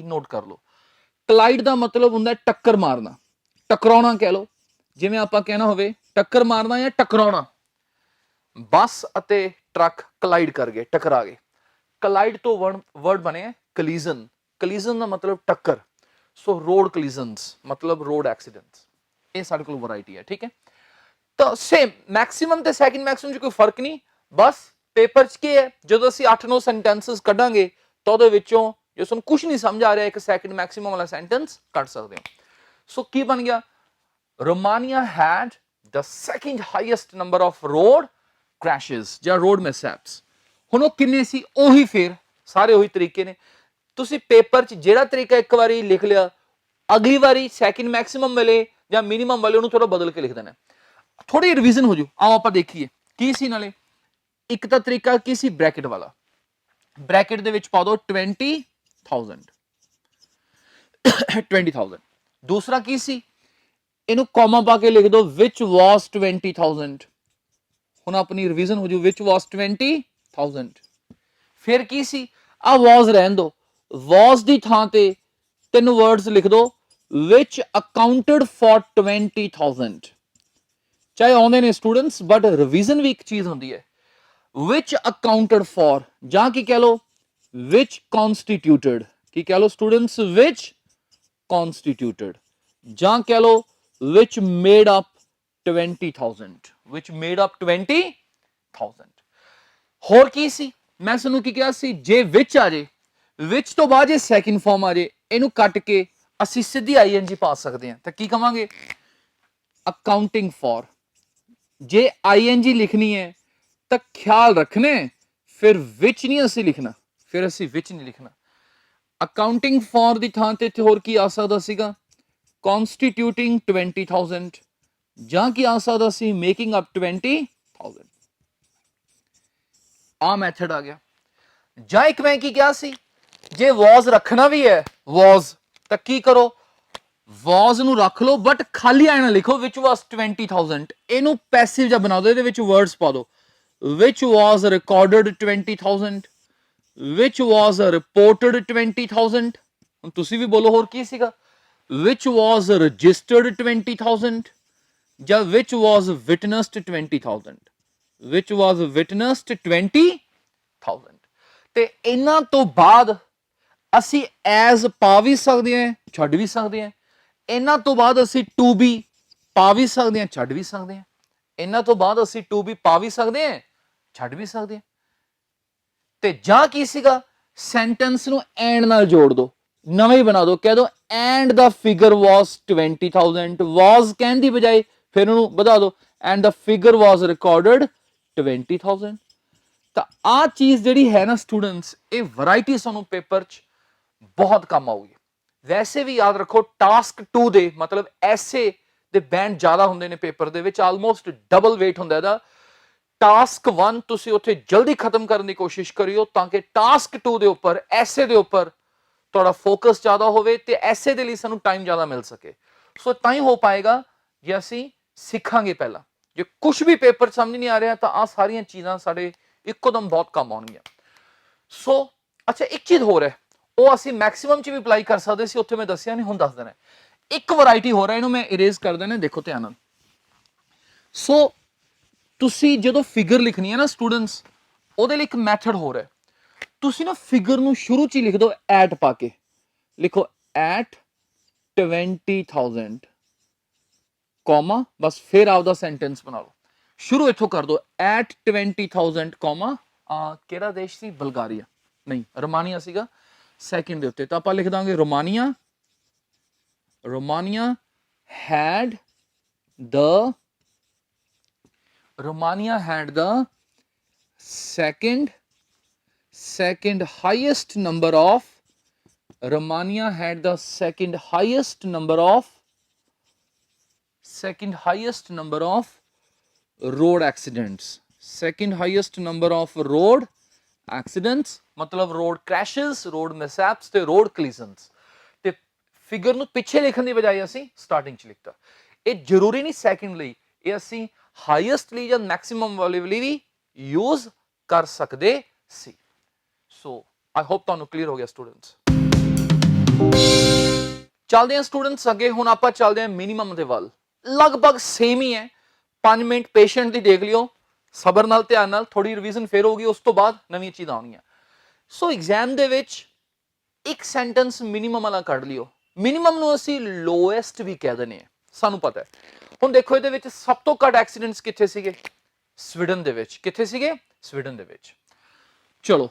नोट कर लो। कलाइड का मतलब हुंदा टक्कर मारना, टकराउणा कह लो, जिवें आपां कहना होवे टक्कर मारना या टकराउणा। बस अते ट्रक कलाइड कर गए, टकरा गए। कलाइड तो वर्ड बने कलीजन, कलीजन का मतलब टक्कर। सो रोड कलीजन्स मतलब रोड एक्सीडेंट्स, ये साडे कोल वैरायटी है। ठीक है, तो सेम मैक्सिमम ते सैकेंड मैक्सिमम च कोई फर्क नहीं, बस पेपर च की है जो ਅਸੀਂ 8-9 ਸੈਂਟੈਂਸਸ ਕੱਢਾਂਗੇ ਤਾਂ ਉਹਦੇ ਵਿੱਚੋਂ ਜੇ ਤੁਹਾਨੂੰ ਕੁਝ ਨਹੀਂ ਸਮਝ ਆ ਰਿਹਾ ਇੱਕ ਸੈਕਿੰਡ ਮੈਕਸਿਮਮ ਵਾਲਾ ਸੈਂਟੈਂਸ ਕੱਢ ਸਕਦੇ ਹੋ। ਸੋ ਕੀ ਬਣ ਗਿਆ, Romania had the second highest number of road crashes ਜਾਂ road mishaps। ਹੁਣ ਉਹ ਕਿੰਨੇ ਸੀ, ਉਹੀ ਫੇਰ ਸਾਰੇ ਉਹੀ ਤਰੀਕੇ ਨੇ। ਤੁਸੀਂ ਪੇਪਰ 'ਚ ਜਿਹੜਾ ਤਰੀਕਾ ਇੱਕ ਵਾਰੀ ਲਿਖ ਲਿਆ, ਅਗਲੀ ਵਾਰੀ ਸੈਕਿੰਡ ਮੈਕਸਿਮਮ ਵਾਲੇ ਜਾਂ ਮਿਨੀਮਮ ਵਾਲੇ ਉਹਨੂੰ ਥੋੜਾ ਬਦਲ ਕੇ ਲਿਖ ਦੇਣਾ। ਥੋੜੀ ਰਿਵੀਜ਼ਨ ਹੋ ਜੂ, ਆਓ ਆਪਾਂ ਦੇਖੀਏ ਕੀ ਸੀ। ਨਾਲੇ ਇੱਕ ਤਾਂ ਤਰੀਕਾ ਕੀ ਸੀ, ਬ੍ਰੈਕਟ ਵਾਲਾ, ਬ੍ਰੈਕਟ ਦੇ ਵਿੱਚ ਪਾ ਦੋ 20,000 20,000। ਦੂਸਰਾ ਕੀ ਸੀ, ਇਹਨੂੰ ਕੌਮਾ ਪਾ ਕੇ ਲਿਖ ਦੋ which was 20,000। ਹੁਣ ਆਪਣੀ ਰਿਵੀਜ਼ਨ ਹੋ ਜੂ, which was 20,000। ਫਿਰ ਕੀ ਸੀ, ਆ was ਰਹਿਣ ਦੋ, was ਦੀ ਥਾਂ ਤੇ ਤਿੰਨ ਵਰਡਸ ਲਿਖ ਦੋ which accounted for 20,000। ਚਾਹੇ ਆਉਂਦੇ ਨੇ ਸਟੂਡੈਂਟਸ, ਬਟ ਰਿਵੀਜ਼ਨ ਵੀ ਇੱਕ ਚੀਜ਼ ਹੁੰਦੀ ਹੈ। which accounted for ਜਾਂ ਕੀ ਕਹਿ ਲੋ which constituted, ਕੀ ਕਹਿ ਲੋ ਸਟੂਡੈਂਟਸ which constituted, ਜਾਂ ਕਹਿ ਲੋ which made up 20,000, which made up 20,000। ਹੋਰ ਕੀ ਸੀ, ਮੈਂ ਤੁਹਾਨੂੰ ਕੀ ਕਿਹਾ ਸੀ, ਜੇ ਵਿੱਚ ਆ ਜੇ, ਵਿੱਚ ਤੋਂ ਬਾਅਦ ਜੇ ਸੈਕਿੰਡ ਫਾਰਮ ਆ ਜੇ, ਇਹਨੂੰ ਕੱਟ ਕੇ ਅਸੀਂ ਸਿੱਧੀ ING ਪਾ ਸਕਦੇ ਹਾਂ, ਤਾਂ ਕੀ ਕਵਾਂਗੇ, ਅਕਾਊਂਟਿੰਗ ਫॉर। ਜੇ ING ਲਿਖਣੀ ਹੈ ਤਾਂ ਖਿਆਲ ਰੱਖਣਾ ਫਿਰ ਵਿੱਚ ਨਹੀਂ ਅਸੀਂ ਲਿਖਣਾ, ਫਿਰ ਅਸੀਂ ਵਿੱਚ ਨਹੀਂ ਲਿਖਣਾ। ਅਕਾਊਂਟਿੰਗ ਫॉर ਦੀ ਥਾਂ ਤੇ ਇੱਥੇ ਹੋਰ ਕੀ ਆ ਸਕਦਾ ਸੀਗਾ, constituting 20,000, ਜਾਂ ਕੀ ਆ ਸਕਦਾ ਸੀ ਮੇਕਿੰਗ ਅਪ 20,000। ਆ ਮੈਥਡ ਆ ਗਿਆ। ਜਾਂ ਇੱਕ ਮੈਂ ਕੀ ਕਿਹਾ ਸੀ, ਜੇ was ਰੱਖਣਾ ਵੀ ਹੈ was, ਤਾਂ ਕੀ ਕਰੋ, was ਨੂੰ ਰੱਖ ਲਓ ਬਟ ਖਾਲੀ ਆਇਆ ਨਾ ਲਿਖੋ which was 20,000, ਇਹਨੂੰ ਪੈਸਿਵ ਜਿਹਾ ਬਣਾ ਦਿਓ, ਇਹਦੇ ਵਿੱਚ ਵਰਡਸ ਪਾ ਦਿਓ which was recorded 20,000, which was reported 20,000। ਹੁਣ ਤੁਸੀਂ ਵੀ ਬੋਲੋ ਹੋਰ ਕੀ ਸੀਗਾ, which was registered 20,000 ਜਾਂ which was witnessed 20,000, which was witnessed 20,000। ਤੇ ਇਹਨਾਂ ਤੋਂ ਬਾਅਦ ਅਸੀਂ as ਪਾ ਵੀ ਸਕਦੇ ਹਾਂ, ਛੱਡ ਵੀ ਸਕਦੇ ਹਾਂ। ਇਹਨਾਂ ਤੋਂ ਬਾਅਦ ਅਸੀਂ to be ਪਾ ਵੀ ਸਕਦੇ ਹਾਂ, ਛੱਡ ਵੀ ਸਕਦੇ ਹਾਂ। ਇਹਨਾਂ ਤੋਂ ਬਾਅਦ ਅਸੀਂ to be ਪਾ ਵੀ ਸਕਦੇ ਹਾਂ, ਛੱਡ ਵੀ ਸਕਦੇ ਹਾਂ। ਤੇ ਜਾਂ ਕੀ ਸੀਗਾ, ਸੈਂਟੈਂਸ ਨੂੰ ਐਂਡ ਨਾਲ ਜੋੜ ਦੋ, ਨਵਾਂ ਹੀ ਬਣਾ ਦੋ, ਕਹਿ ਦੋ ਐਂਡ ਦਾ ਫਿਗਰ ਵਾਸ 20,000। ਵਾਸ ਕਹਿਣ ਦੀ ਬਜਾਏ ਫਿਰ ਉਹਨੂੰ ਵਧਾ ਦੋ and the figure was recorded 20,000। ਤਾਂ ਆਹ ਚੀਜ਼ ਜਿਹੜੀ ਹੈ ਨਾ ਸਟੂਡੈਂਟਸ, ਇਹ ਵੈਰਾਈਟੀ ਸਾਨੂੰ ਪੇਪਰ 'ਚ ਬਹੁਤ ਕੰਮ ਆਊਗੀ। ਵੈਸੇ ਵੀ ਯਾਦ ਰੱਖੋ ਟਾਸਕ 2 ਦੇ ਮਤਲਬ ਐਸੇ ਦੇ ਬੈਂਡ ਜ਼ਿਆਦਾ ਹੁੰਦੇ ਨੇ ਪੇਪਰ ਦੇ ਵਿੱਚ, ਆਲਮੋਸਟ ਡਬਲ ਵੇਟ ਹੁੰਦਾ ਇਹਦਾ। ਟਾਸਕ 1 ਤੁਸੀਂ ਉੱਥੇ ਜਲਦੀ ਖਤਮ ਕਰਨ ਦੀ ਕੋਸ਼ਿਸ਼ ਕਰਿਓ ਤਾਂ ਕਿ ਟਾਸਕ 2 ਦੇ ਉੱਪਰ ਐਸੇ ਦੇ ਉੱਪਰ ਤੁਹਾਡਾ ਫੋਕਸ ਜ਼ਿਆਦਾ ਹੋਵੇ ਤੇ ਐਸੇ ਦੇ ਲਈ ਸਾਨੂੰ ਟਾਈਮ ਜ਼ਿਆਦਾ ਮਿਲ ਸਕੇ। ਸੋ ਤਾਂ ਹੀ ਹੋ ਪਾਏਗਾ ਜੇ ਅਸੀਂ ਸਿੱਖਾਂਗੇ ਪਹਿਲਾਂ। ਜੇ ਕੁਝ ਵੀ ਪੇਪਰ ਸਮਝ ਨਹੀਂ ਆ ਰਿਹਾ ਤਾਂ ਆਹ ਸਾਰੀਆਂ ਚੀਜ਼ਾਂ ਸਾਡੇ ਇੱਕੋਦਮ ਬਹੁਤ ਕੰਮ ਆਉਣਗੀਆਂ। ਸੋ ਅੱਛਾ ਇੱਕ ਚੀਜ਼ ਹੋਰ ਹੈ, ਉਹ ਅਸੀਂ ਮੈਕਸਿਮਮ 'ਚ ਵੀ ਅਪਲਾਈ ਕਰ ਸਕਦੇ ਸੀ, ਉੱਥੇ ਮੈਂ ਦੱਸਿਆ ਨਹੀਂ, ਹੁਣ ਦੱਸ ਦੇਣਾ। ਇੱਕ ਵੈਰਾਈਟੀ ਹੋ ਰਿਹਾ, ਇਹਨੂੰ ਮੈਂ ਇਰੇਜ਼ ਕਰ ਦੇਣਾ, ਦੇਖੋ ਧਿਆਨ ਨਾਲ। ਸੋ ਤੁਸੀਂ ਜਦੋਂ ਫਿਗਰ ਲਿਖਣੀ ਹੈ ਨਾ ਸਟੂਡੈਂਟਸ, ਉਹਦੇ ਲਈ ਇੱਕ ਮੈਥਡ ਹੋਰ ਹੈ। ਤੁਸੀਂ ਨਾ ਫਿਗਰ ਨੂੰ ਸ਼ੁਰੂ 'ਚ ਹੀ ਲਿਖ ਦਿਓ ਐਟ ਪਾ ਕੇ, ਲਿਖੋ ਐਟ 20,000 ਕੌਮਾ, ਬਸ ਫਿਰ ਆਪਦਾ ਸੈਂਟੈਂਸ ਬਣਾ ਲਓ। ਸ਼ੁਰੂ ਇੱਥੋਂ ਕਰ ਦਿਓ ਐਟ 20,000 ਕੌਮਾ, ਕਿਹੜਾ ਦੇਸ਼ ਸੀ, ਬਲਗਾਰੀਆ ਨਹੀਂ ਰੋਮਾਨੀਆ ਸੀਗਾ ਸੈਕਿੰਡ ਦੇ ਉੱਤੇ, ਤਾਂ ਆਪਾਂ ਲਿਖ ਦਾਂਗੇ Romania. Romania had the second highest number of road accidents, मतलब road crashes, road mishaps ਤੇ road collisions। ਤੇ ਫਿਗਰ ਨੂੰ ਪਿੱਛੇ ਲਿਖਣ ਦੀ ਬਜਾਏ ਅਸੀਂ ਸਟਾਰਟਿੰਗ 'ਚ ਲਿਖਤਾ। ਇਹ ਜ਼ਰੂਰੀ ਨਹੀਂ ਸੈਕਿੰਡ ਲਈ, ਇਹ ਅਸੀਂ ਹਾਈਐਸਟ ਲਈ ਜਾਂ ਮੈਕਸਿਮਮ ਵਾਲੇ ਲਈ ਵੀ ਯੂਜ਼ ਕਰ ਸਕਦੇ ਸੀ। ਸੋ आई होप ਤੁਹਾਨੂੰ ਕਲੀਅਰ ਹੋ ਗਿਆ ਸਟੂਡੈਂਟਸ। ਚੱਲਦੇ ਹਾਂ ਸਟੂਡੈਂਟਸ ਅੱਗੇ, ਹੁਣ ਆਪਾਂ ਚੱਲਦੇ ਹਾਂ ਮਿਨੀਮਮ ਦੇ ਵੱਲ। ਲਗਭਗ ਸੇਮ ਹੀ ਹੈ। 5 ਮਿੰਟ ਪੇਸ਼ੈਂਟ ਦੀ ਦੇਖ ਲਿਓ, ਸਬਰ ਨਾਲ, ਧਿਆਨ ਨਾਲ, ਥੋੜੀ ਰਿਵੀਜ਼ਨ ਫੇਰ ਹੋਗੀ, ਉਸ ਤੋਂ ਬਾਅਦ ਨਵੀਂ ਚੀਜ਼ਾਂ ਆਉਣਗੀਆਂ। ਸੋ ਐਗਜ਼ਾਮ ਦੇ ਵਿੱਚ ਇੱਕ ਸੈਂਟੈਂਸ ਮਿਨੀਮਮ ਵਾਲਾ ਕੱਢ ਲਿਓ। ਮਿਨੀਮਮ ਨੂੰ ਅਸੀਂ ਲੋਐਸਟ ਵੀ ਕਹਿ ਦਿੰਦੇ ਹਾਂ, ਸਾਨੂੰ ਪਤਾ ਹੈ। ਹੁਣ ਦੇਖੋ ਇਹਦੇ ਵਿੱਚ ਸਭ ਤੋਂ ਘੱਟ ਐਕਸੀਡੈਂਟਸ ਕਿੱਥੇ ਸੀਗੇ? ਸਵੀਡਨ ਦੇ ਵਿੱਚ। ਕਿੱਥੇ ਸੀਗੇ? ਸਵੀਡਨ ਦੇ ਵਿੱਚ। ਚਲੋ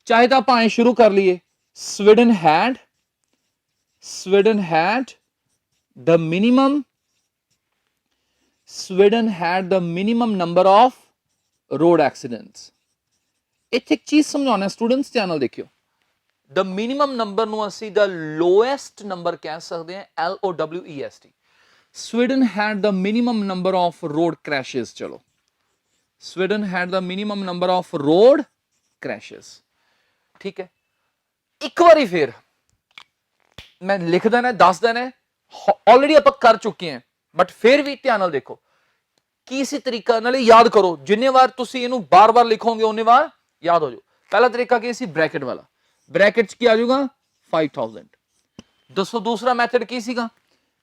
ਚਾਹੇ ਤਾਂ ਆਪਾਂ ਐ ਸ਼ੁਰੂ ਕਰ ਲਈਏ, Sweden had the minimum number of road accidents। ਇੱਥੇ ਇੱਕ ਚੀਜ਼ ਸਮਝਾਉਣਾ ਸਟੂਡੈਂਟਸ, ਧਿਆਨ ਨਾਲ ਦੇਖਿਓ। the minimum number ਨੂੰ ਅਸੀਂ the lowest number ਕਹਿ ਸਕਦੇ ਹਾਂ, LOWEST। Sweden had the minimum number of road crashes। ਚਲੋ, Sweden had the minimum number of road crashes। ਠੀਕ ਹੈ, ਇੱਕ ਵਾਰੀ ਫੇਰ ਮੈਂ ਲਿਖ ਦੇਣਾ, ਦੱਸ ਦੇਣਾ, ਆਲਰੇਡੀ ਆਪਾਂ ਕਰ ਚੁੱਕੇ ਹਾਂ, ਬਟ ਫਿਰ ਵੀ ਧਿਆਨ ਨਾਲ ਦੇਖੋ ਕੀ ਸੀ ਤਰੀਕਾ, ਨਾਲੇ ਯਾਦ ਕਰੋ। ਜਿੰਨੇ ਵਾਰ ਤੁਸੀਂ ਇਹਨੂੰ ਬਾਰ-ਬਾਰ ਲਿਖੋਗੇ ਉਹਨੇ ਵਾਰ ਯਾਦ ਹੋ ਜਾਓ। ਪਹਿਲਾ ਤਰੀਕਾ ਕੀ ਸੀ? ਬ੍ਰੈਕਟ ਵਾਲਾ। ਬ੍ਰੈਕਟ 'ਚ ਕੀ ਆ ਜਾਊਗਾ? 5000। ਦੱਸੋ ਦੂਸਰਾ ਮੈਥਡ ਕੀ ਸੀਗਾ?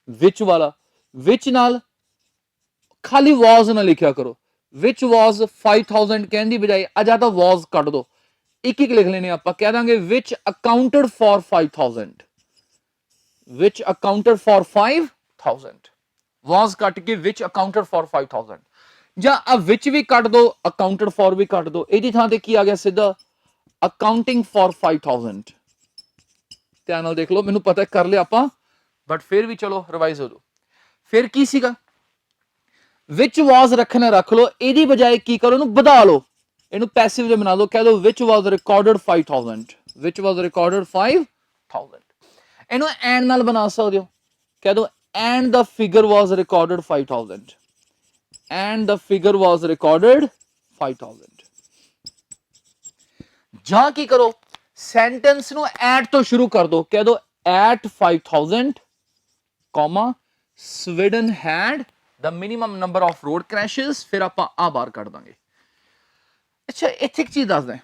ਵਿਚ ਵਾਲਾ। ਵਿਚ ਨਾਲ ਖਾਲੀ ਵਾਜ਼ ਨਾ ਲਿਖਿਆ ਕਰੋ, ਵਿਚ ਵਾਜ਼ 5000 ਕਹਿਣ ਦੀ ਬਜਾਏ ਅਜਾ ਤਾਂ ਵਾਜ਼ ਕੱਢ ਦੋ, ਇੱਕ ਇੱਕ ਲਿਖ ਲੈਣੇ ਆਪਾਂ। ਕਹਿ ਦਾਂਗੇ which accounted for 5000, which accounted for 5000। Was ਕੱਟ ਕੇ ਵਿਚ ਅਕਾਊਂਟਡ ਫॉर 5000, ਜਾਂ ਆ ਵਿਚ ਵੀ ਕੱਢ ਦੋ, ਅਕਾਊਂਟਡ ਫॉर ਵੀ ਕੱਢ ਦੋ। ਇਹਦੀ ਥਾਂ ਤੇ ਕੀ ਆ ਗਿਆ ਸਿੱਧਾ? Accounting for 5000। ਧਿਆਨ ਨਾਲ ਦੇਖ ਲਓ, ਮੈਨੂੰ ਪਤਾ ਕਰ ਲਿਆ ਆਪਾਂ, ਬਟ ਫਿਰ ਵੀ ਚਲੋ ਰਿਵਾਈਜ਼ ਹੋ ਜਾਓ। ਫਿਰ ਕੀ ਸੀਗਾ? ਵਿਚ ਵਾਜ਼ ਰੱਖਣਾ ਰੱਖ ਲਓ, ਇਹਦੀ ਬਜਾਏ ਕੀ ਕਰੋ? ਇਹਨੂੰ ਵਧਾ ਲਓ, ਇਹਨੂੰ ਪੈਸਿਵ ਜਿਹਾ ਬਣਾ ਦਿਓ। ਕਹਿ ਦਿਓ ਵਿਚ ਵਾਜ਼ ਰਿਕਾਰਡਡ 5000, ਵਿਚ ਵਾਜ਼ ਰਿਕਾਰਡਡ 5000। ਇਹਨੂੰ ਐਂਡ ਨਾਲ ਬਣਾ ਸਕਦੇ ਹੋ, ਕਹਿ ਦਿਓ and the figure was recorded 5000, and the figure was recorded 5000। ਜਾਂ ਕੀ ਕਰੋ? ਸੈਂਟੈਂਸ ਨੂੰ ਐਟ ਤੋਂ ਸ਼ੁਰੂ ਕਰ ਦੋ, ਕਹਿ ਦਿਓ at 5000, comma Sweden had the minimum number of road crashes। ਫਿਰ ਆਪਾਂ ਆ ਬਾਹਰ ਕੱਢ ਦਾਂਗੇ। ਅੱਛਾ, ਇੱਥੇ ਇੱਕ ਚੀਜ਼ ਦੱਸਦਾ,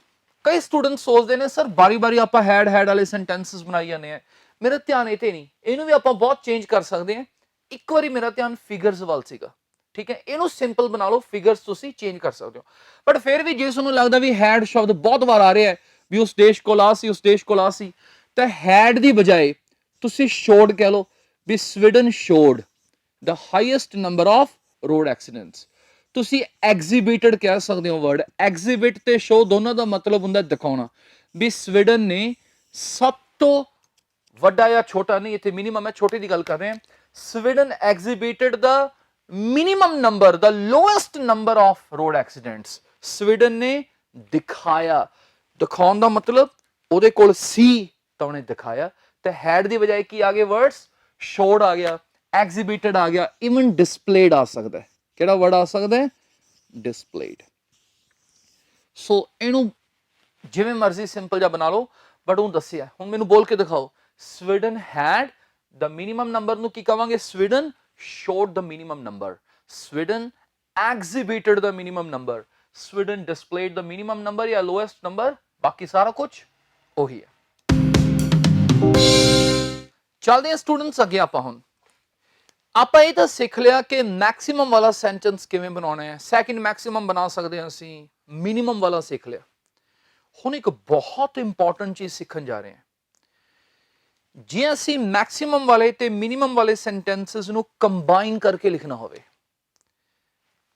ਕਈ ਸਟੂਡੈਂਟ ਸੋਚਦੇ ਨੇ ਸਰ ਬਾਰੀ-ਬਾਰੀ ਆਪਾਂ ਹੈਡ ਵਾਲੇ ਸੈਂਟੈਂਸਸ ਬਣਾਈ ਜਾਂਦੇ ਆ। ਮੇਰਾ ਧਿਆਨ ਇੱਥੇ ਨਹੀਂ, ਇਹਨੂੰ ਵੀ ਆਪਾਂ ਬਹੁਤ ਚੇਂਜ ਕਰ ਸਕਦੇ ਹਾਂ। ਇੱਕ ਵਾਰੀ ਮੇਰਾ ਧਿਆਨ ਫਿਗਰਸ ਵੱਲ ਸੀਗਾ, ਠੀਕ ਹੈ। ਇਹਨੂੰ ਸਿੰਪਲ ਬਣਾ ਲਓ, ਫਿਗਰਸ ਤੁਸੀਂ ਚੇਂਜ ਕਰ ਸਕਦੇ ਹੋ। ਬਟ ਫਿਰ ਵੀ ਜੇ ਤੁਹਾਨੂੰ ਲੱਗਦਾ ਵੀ ਹੈਡ ਸ਼ਬਦ ਬਹੁਤ ਵਾਰ ਆ ਰਿਹਾ ਹੈ, ਵੀ ਉਸ ਦੇਸ਼ ਕੋਲ ਆ ਸੀ, ਉਸ ਦੇਸ਼ ਕੋਲ ਆ ਸੀ, ਤਾਂ ਹੈਡ ਦੀ ਬਜਾਏ ਤੁਸੀਂ ਸ਼ੋਡ ਕਹਿ ਲਓ, ਵੀ Sweden showed the highest number of road accidents। ਤੁਸੀਂ ਐਗਜ਼ੀਬਿਟਡ ਕਹਿ ਸਕਦੇ ਹੋ ਵਰਡ। ਐਗਜ਼ੀਬਿਟ ਤੇ ਸ਼ੋ ਦੋਨੋਂ ਦਾ ਮਤਲਬ ਹੁੰਦਾ ਦਿਖਾਉਣਾ, ਵੀ ਸਵੀਡਨ ਨੇ ਸਭ ਤੋਂ ਵੱਡਾ ਜਾਂ ਛੋਟਾ ਨਹੀਂ, ਇੱਥੇ ਮਿਨੀਮਮ ਹੈ, ਛੋਟੇ ਦੀ ਗੱਲ ਕਰ ਰਹੇ ਹਾਂ। Sweden exhibited the minimum number, the lowest number of road accidents. Sweden ਨੇ ਦਿਖਾਇਆ, ਦਿਖਾਉਣ ਦਾ ਮਤਲਬ ਉਹਦੇ ਕੋਲ ਸੀ ਤਾਂ ਉਹਨੇ ਦਿਖਾਇਆ। ਤੇ ਹੈਡ ਦੀ ਬਜਾਏ ਕੀ ਆ ਗਏ ਵਰਡਸ? ਸ਼ੋਡ ਆ ਗਿਆ, ਐਗਜ਼ੀਬਿਟਡ ਆ ਗਿਆ, ਇਵਨ ਡਿਸਪਲੇਡ ਆ ਸਕਦਾ ਹੈ। ਕਿਹੜਾ ਵਰਡ ਆ ਸਕਦਾ ਹੈ? ਡਿਸਪਲੇਡ। ਸੋ ਇਹਨੂੰ ਜਿਵੇਂ ਮਰਜ਼ੀ ਸਿੰਪਲ ਜਿਹਾ ਬਣਾ ਲਓ, ਬਟ ਉਹ ਦੱਸਿਆ। ਹੁਣ ਮੈਨੂੰ ਬੋਲ ਕੇ ਦਿਖਾਓ, ਸਵੀਡਨ ਹੈਡ ਦ ਮਿਨੀਮਮ ਨੰਬਰ ਨੂੰ ਕੀ ਕਵਾਂਗੇ? ਸਵੀਡਨ ਸ਼ੋਡ ਦ ਮਿਨੀਮਮ ਨੰਬਰ, ਸਵੀਡਨ ਐਗਜ਼ੀਬਿਟਡ ਦ ਮਿਨੀਮਮ ਨੰਬਰ, ਸਵੀਡਨ ਡਿਸਪਲੇਡ ਦ ਮਿਨੀਮਮ ਨੰਬਰ ਜਾਂ ਲੋਐਸਟ ਨੰਬਰ। ਬਾਕੀ ਸਾਰਾ ਕੁਝ ਉਹੀ ਹੈ। ਚੱਲਦੇ ਹਾਂ ਸਟੂਡੈਂਟਸ ਅੱਗੇ। ਆਪਾਂ ਹੁਣ ਆਪਾਂ ਇਹ ਤਾਂ ਸਿੱਖ ਲਿਆ ਕਿ ਮੈਕਸਿਮਮ ਵਾਲਾ ਸੈਂਟੈਂਸ ਕਿਵੇਂ ਬਣਾਉਣਾ ਹੈ, ਸੈਕਿੰਡ ਮੈਕਸਿਮਮ ਬਣਾ ਸਕਦੇ ਹਾਂ ਅਸੀਂ, ਮਿਨੀਮਮ ਵਾਲਾ ਸਿੱਖ ਲਿਆ। ਹੁਣ ਇੱਕ ਬਹੁਤ ਇੰਪੋਰਟੈਂਟ ਚੀਜ਼ ਸਿੱਖਣ ਜਾ ਰਹੇ ਹਾਂ। ਜੇ ਅਸੀਂ ਮੈਕਸਿਮਮ ਵਾਲੇ ਤੇ ਮਿਨੀਮਮ ਵਾਲੇ ਸੈਂਟੈਂਸਸ ਨੂੰ ਕੰਬਾਈਨ ਕਰਕੇ ਲਿਖਣਾ ਹੋਵੇ,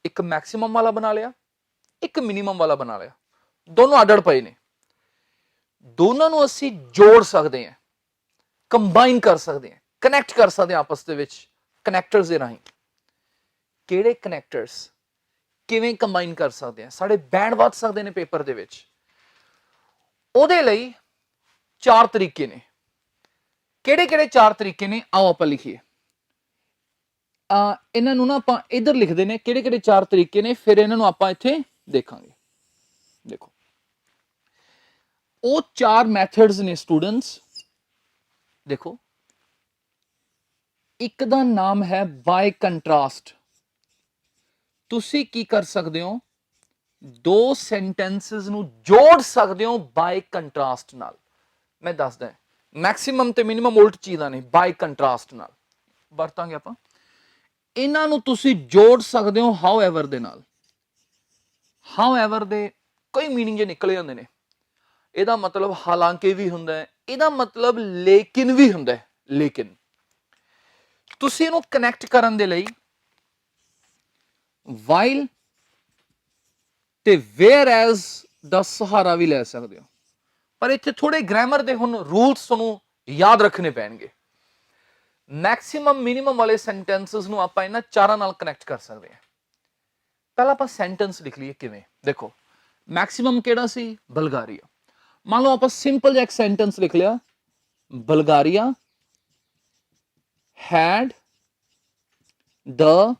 ਇੱਕ ਮੈਕਸਿਮਮ ਵਾਲਾ ਬਣਾ ਲਿਆ, ਇੱਕ ਮਿਨੀਮਮ ਵਾਲਾ ਬਣਾ ਲਿਆ, ਦੋਨੋਂ ਅੱਡ ਪਏ ਨੇ, ਦੋਨਾਂ ਨੂੰ ਅਸੀਂ ਜੋੜ ਸਕਦੇ ਹਾਂ, ਕੰਬਾਈਨ ਕਰ ਸਕਦੇ ਹਾਂ, ਕਨੈਕਟ ਕਰ ਸਕਦੇ ਹਾਂ ਆਪਸ ਦੇ ਵਿੱਚ ਕਨੈਕਟਰਸ ਦੇ ਰਾਹੀਂ। ਕਿਹੜੇ ਕਨੈਕਟਰਸ? ਕਿਵੇਂ ਕੰਬਾਈਨ ਕਰ ਸਕਦੇ ਹਾਂ? ਸਾਡੇ ਬੈਂਡ ਵੱਧ ਸਕਦੇ ਨੇ ਪੇਪਰ ਦੇ ਵਿੱਚ। ਉਹਦੇ ਲਈ 4 ਤਰੀਕੇ ਨੇ। ਕਿਹੜੇ ਕਿਹੜੇ 4 ਤਰੀਕੇ ਨੇ? ਆਓ ਆਪਾਂ ਲਿਖੀਏ। ਇਹਨਾਂ ਨੂੰ ਨਾ ਆਪਾਂ ਇੱਧਰ ਲਿਖਦੇ ਨੇ, ਕਿਹੜੇ ਕਿਹੜੇ 4 ਤਰੀਕੇ ਨੇ, ਫਿਰ ਇਹਨਾਂ ਨੂੰ ਆਪਾਂ ਇੱਥੇ ਦੇਖਾਂਗੇ। ਦੇਖੋ, ਉਹ 4 ਮੈਥਡਸ ਨੇ ਸਟੂਡੈਂਟਸ। ਦੇਖੋ, ਇੱਕ ਦਾ ਨਾਮ ਹੈ ਬਾਈ ਕੰਟਰਾਸਟ। ਤੁਸੀਂ ਕੀ ਕਰ ਸਕਦੇ ਹੋ? 2 ਸੈਂਟੈਂਸਸ ਨੂੰ ਜੋੜ ਸਕਦੇ ਹੋ ਬਾਈ ਕੰਟਰਾਸਟ ਨਾਲ। मैं दसदा मैक्सिमम ते मिनिमम उल्ट चीज़ां ने बाय कंट्रास्ट नाल वरतांगे आपां इन्हां नूं तुसीं जोड़ सकदे हो हाउएवर दे नाल हाउएवर दे कई मीनिंग जे निकल जांदे ने ਇਹਦਾ मतलब हालांकि भी हुंदा है ਇਹਦਾ मतलब लेकिन भी हुंदा है लेकिन ਤੁਸੀਂ ਇਹਨੂੰ ਕਨੈਕਟ ਕਰਨ ਦੇ ਲਈ while ਤੇ where as ਦਾ ਸਹਾਰਾ ਵੀ ਲੈ ਸਕਦੇ ਹੋ ਪਰ ਇੱਥੇ ਥੋੜੇ ਗ੍ਰਾਮਰ ਦੇ ਹੁਣ ਰੂਲਸ ਤੁਹਾਨੂੰ ਯਾਦ ਰੱਖਣੇ ਪੈਣਗੇ ਮੈਕਸਿਮਮ ਮਿਨੀਮਮ ਵਾਲੇ ਸੈਂਟੈਂਸਸ ਨੂੰ ਆਪਾਂ ਇਹਨਾਂ ਚਾਰਾਂ ਨਾਲ ਕਨੈਕਟ ਕਰ ਸਕਦੇ ਹਾਂ ਪਹਿਲਾਂ ਆਪਾਂ ਸੈਂਟੈਂਸ ਲਿਖ ਲਈਏ ਕਿਵੇਂ ਦੇਖੋ ਮੈਕਸਿਮਮ ਕਿਹੜਾ ਸੀ ਬਲਗਾਰੀਆ ਮੰਨ ਲਓ ਆਪਾਂ ਸਿੰਪਲ ਜਿਹਾ ਇੱਕ ਸੈਂਟੈਂਸ ਲਿਖ ਲਿਆ Bulgaria had the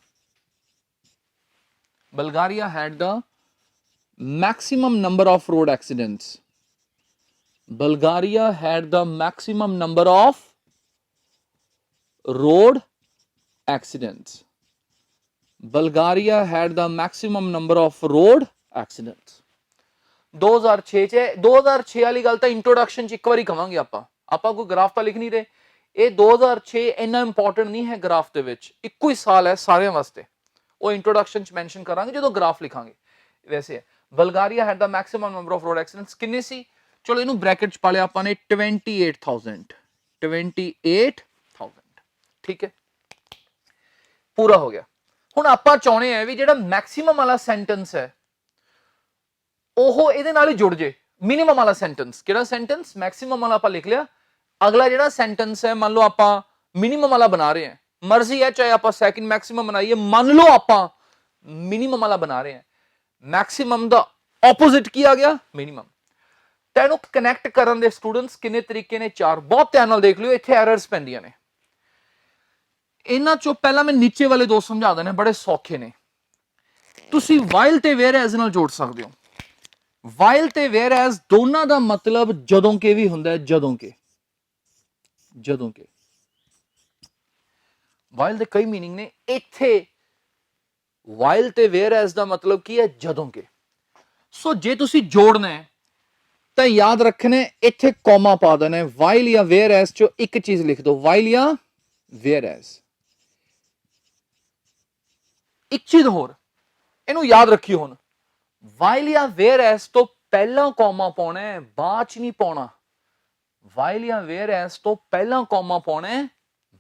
maximum number of road accidents. Bulgaria had the maximum number of road accidents. Bulgaria had the maximum number of road accidents. 2006 ਚ 2006 ਵਾਲੀ ਗੱਲ ਤਾਂ ਇੰਟਰੋਡਕਸ਼ਨ ਚ ਇੱਕ ਵਾਰੀ ਕਵਾਂਗੇ ਆਪਾਂ ਕੋਈ ਗ੍ਰਾਫ ਤਾਂ ਲਿਖ ਨਹੀਂ ਰਹੇ ਇਹ 2006 ਇੰਨਾ ਇੰਪੋਰਟੈਂਟ ਨਹੀਂ ਹੈ ਗ੍ਰਾਫ ਦੇ ਵਿੱਚ ਇੱਕੋ ਹੀ ਸਾਲ ਹੈ ਸਾਰਿਆਂ ਵਾਸਤੇ ਉਹ ਇੰਟਰੋਡਕਸ਼ਨ ਚ ਮੈਂਸ਼ਨ ਕਰਾਂਗੇ ਜਦੋਂ ਗ੍ਰਾਫ ਲਿਖਾਂਗੇ ਵੈਸੇ Bulgaria had the maximum number of road accidents ਕਿੰਨੇ ਸੀ ਚਲੋ ਇਹਨੂੰ ਬ੍ਰੈਕਟ ਚ ਪਾ ਲਿਆ ਆਪਾਂ ਨੇ 28000 ਠੀਕ ਹੈ ਪੂਰਾ ਹੋ ਗਿਆ ਹੁਣ ਆਪਾਂ ਚਾਹੁੰਦੇ ਆ ਵੀ ਜਿਹੜਾ ਮੈਕਸਿਮਮ ਵਾਲਾ ਸੈਂਟੈਂਸ ਹੈ ਉਹ ਇਹਦੇ ਨਾਲ ਹੀ ਜੁੜ ਜੇ ਮਿਨੀਮਮ ਵਾਲਾ ਸੈਂਟੈਂਸ ਕਿਹੜਾ ਸੈਂਟੈਂਸ ਮੈਕਸਿਮਮ ਵਾਲਾ ਆਪਾਂ ਲਿਖ ਲਿਆ अगला जो सेंटेंस है मान लो आप मिनिमम वाला बना रहे हैं मर्जी है चाहे आप सैकंड मैक्सिमम बनाइए मान लो आप मिनिमम वाला बना रहे हैं मैक्सिमम का ऑपोजिट की आ गया मिनिमम तैनू कनैक्ट करने दे स्टूडेंट्स किन्ने तरीके ने चार बहुत ध्यान नाल देख लियो इत्थे एरर्स पैंदियां ने इन्हां चों पहला मैं नीचे वाले दो समझा देने बड़े सौखे ने तुसी वाइल ते वेयर एज नाल जोड़ सकदे हो वाइल ते वेयर एज दोनों का मतलब जदों के भी हुंदा है ਜਦੋਂ के ਵਾਈਲ ਦੇ ਕਈ मीनिंग ने ਇੱਥੇ ਵਾਈਲ ਤੇ ਵੇਅਰ ਐਸ ਦਾ ਮਤਲਬ ਕੀ ਹੈ ਜਦੋਂ ਕੇ ਸੋ ਜੇ ਤੁਸੀਂ ਜੋੜਨਾ ਹੈ ਤਾਂ ਯਾਦ ਰੱਖਣਾ ਇੱਥੇ ਕੋਮਾ ਪਾ ਦੇਣਾ ਹੈ ਵਾਈਲ ਜਾਂ ਵੇਅਰ ਐਸ ਚੋਂ ਇੱਕ ਚੀਜ਼ ਲਿਖ ਦਿਓ ਵਾਈਲ ਜਾਂ ਵੇਅਰ ਐਸ ਇੱਕ ਚੀਜ਼ ਹੋਰ ਇਹਨੂੰ ਯਾਦ ਰੱਖਿਓ ਹੁਣ ਵਾਈਲ ਜਾਂ ਵੇਅਰ ਐਸ ਤੋਂ ਪਹਿਲਾਂ ਕੋਮਾ ਪਾਉਣਾ ਹੈ ਬਾਅਦ ਚ ਨਹੀਂ ਪਾਉਣਾ while या where as तो पहला कॉमा पाना है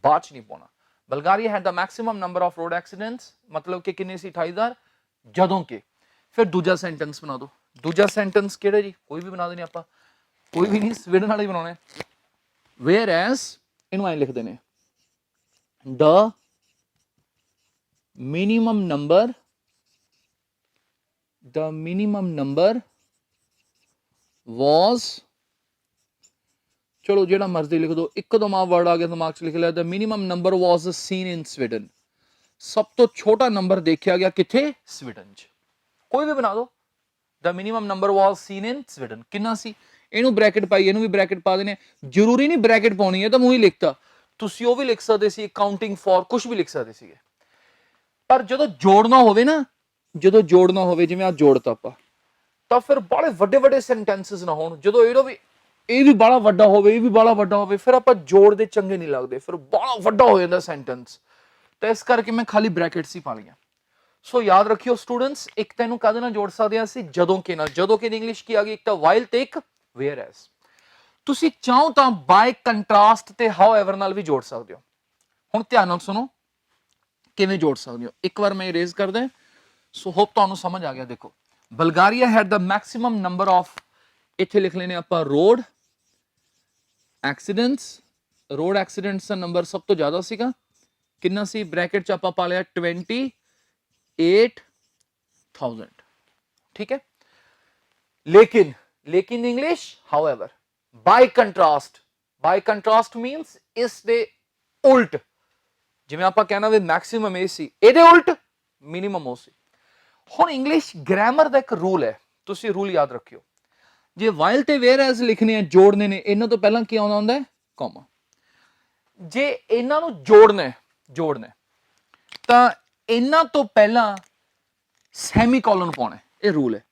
बाद च नहीं पाना Bulgaria had the maximum number of road accidents मतलब कि किन्ने सी 28000 ਜਦੋਂ के फिर दूजा सेंटेंस बना दो दूजा सेंटेंस ਕਿਹੜਾ ਜੀ ਕੋਈ ਵੀ ਬਣਾ ਦੇਣੇ ਆਪਾਂ ਕੋਈ ਵੀ ਨਹੀਂ ਸਵੀਡਨ ਵਾਲਾ ਹੀ ਬਣਾਉਣਾ ਹੈ where as ਇਹਨੂੰ ਐ ਲਿਖ ਦੇਣੇ the minimum number was चलो जो मर्जी लिख दो एकदम आ वर्ड आ गया दिमाग च लिख लिया the minimum number was seen in Sweden सब तो छोटा नंबर देखा गया किथे स्वीडन च कोई भी बना दो the minimum number was seen in Sweden कितना सी ਇਹਨੂੰ ਬ੍ਰੈਕਟ ਪਾਈ ਇਹਨੂੰ ਵੀ ਬ੍ਰੈਕਟ ਪਾ ਦੇਣੇ ਜ਼ਰੂਰੀ ਨਹੀਂ ਬ੍ਰੈਕਟ ਪਾਉਣੀ ਹੈ ਤਾਂ ਮੂੰਹ ਹੀ ਲਿਖਤਾ ਤੁਸੀਂ ਉਹ ਵੀ ਲਿਖ ਸਕਦੇ ਸੀ ਕਾਊਂਟਿੰਗ ਫॉर ਕੁਝ ਵੀ ਲਿਖ ਸਕਦੇ ਸੀਗੇ ਪਰ ਜਦੋਂ ਜੋੜਨਾ ਹੋਵੇ ਨਾ ਜਿਵੇਂ ਆ ਜੋੜਤਾ ਆਪਾਂ ਤਾਂ ਫਿਰ ਬੜੇ ਵੱਡੇ ਵੱਡੇ ਸੈਂਟੈਂਸਸ ਨਾ ਹੋਣ ਜਦੋਂ ਇਹ ਵੀ ਬੜਾ ਵੱਡਾ ਹੋਵੇ ਫਿਰ ਆਪਾਂ ਜੋੜ ਦੇ ਚੰਗੇ ਨਹੀਂ ਲੱਗਦੇ ਫਿਰ ਬੜਾ ਵੱਡਾ ਹੋ ਜਾਂਦਾ ਸੈਂਟੈਂਸ ਤਾਂ ਇਸ ਕਰਕੇ ਮੈਂ ਖਾਲੀ ਬ੍ਰੈਕਟਸ ਹੀ ਪਾ ਲਈਆਂ ਸੋ ਯਾਦ ਰੱਖਿਓ ਸਟੂਡੈਂਟਸ ਇੱਕ ਤੈਨੂੰ ਕਾਹਦੇ ਨਾਲ ਜੋੜ ਸਕਦੇ ਹਾਂ ਅਸੀਂ ਜਦੋਂ ਕਿ ਨਾਲ ਜਦੋਂ ਕਿ ਦੀ ਇੰਗਲਿਸ਼ ਕੀ ਆ ਗਈ ਇੱਕ ਤਾਂ ਵਾਈਲ ਤੇ ਇੱਕ ਵੇਅਰ ਐਸ ਤੁਸੀਂ ਚਾਹੋ ਤਾਂ ਬਾਈ ਕੰਟਰਾਸਟ ਤੇ ਹਾਊਐਵਰ ਨਾਲ ਵੀ ਜੋੜ ਸਕਦੇ ਹੋ ਹੁਣ ਧਿਆਨ ਨਾਲ ਸੁਣੋ ਕਿਵੇਂ ਜੋੜ ਸਕਦੇ ਹੋ ਇੱਕ ਵਾਰ ਮੈਂ ਇਰੇਜ਼ ਕਰਦਾ ਸੋ ਹੋਪ ਤੁਹਾਨੂੰ ਸਮਝ ਆ ਗਿਆ ਦੇਖੋ Bulgaria had the maximum number of ਇੱਥੇ ਲਿਖ ਲੈਨੇ ਆਪਾਂ ਰੋਡ ਐਕਸੀਡੈਂਟਸ ਦਾ ਨੰਬਰ ਸਭ ਤੋਂ ਜ਼ਿਆਦਾ ਸੀਗਾ ਕਿੰਨਾ ਸੀ ਬ੍ਰੈਕਟ ਚ ਆਪਾਂ ਪਾ ਲਿਆ 28000 ਠੀਕ ਹੈ लेकिन English however by contrast means इस दे उल्ट जिवें आपां कहना वे मैक्सिमम ए सी ਇਹਦੇ उल्ट मिनिमम हो सी हुण इंग्लिश ग्रामर ਦਾ ਇੱਕ रूल है ਤੁਸੀਂ रूल याद रखियो जे while ਤੇ where as ਲਿਖਣੇ ਆ ਜੋੜਨੇ ਨੇ ਇਹਨਾਂ ਤੋਂ ਪਹਿਲਾਂ ਕੀ ਆਉਂਦਾ ਹੁੰਦਾ ਹੈ ਕੌਮਾ ਜੇ ਇਹਨਾਂ ਨੂੰ ਜੋੜਨਾ ਹੈ ਤਾਂ ਇਹਨਾਂ ਤੋਂ ਪਹਿਲਾਂ ਸੈਮੀਕੋਲਨ ਪਾਉਣਾ ਇਹ ਰੂਲ ਹੈ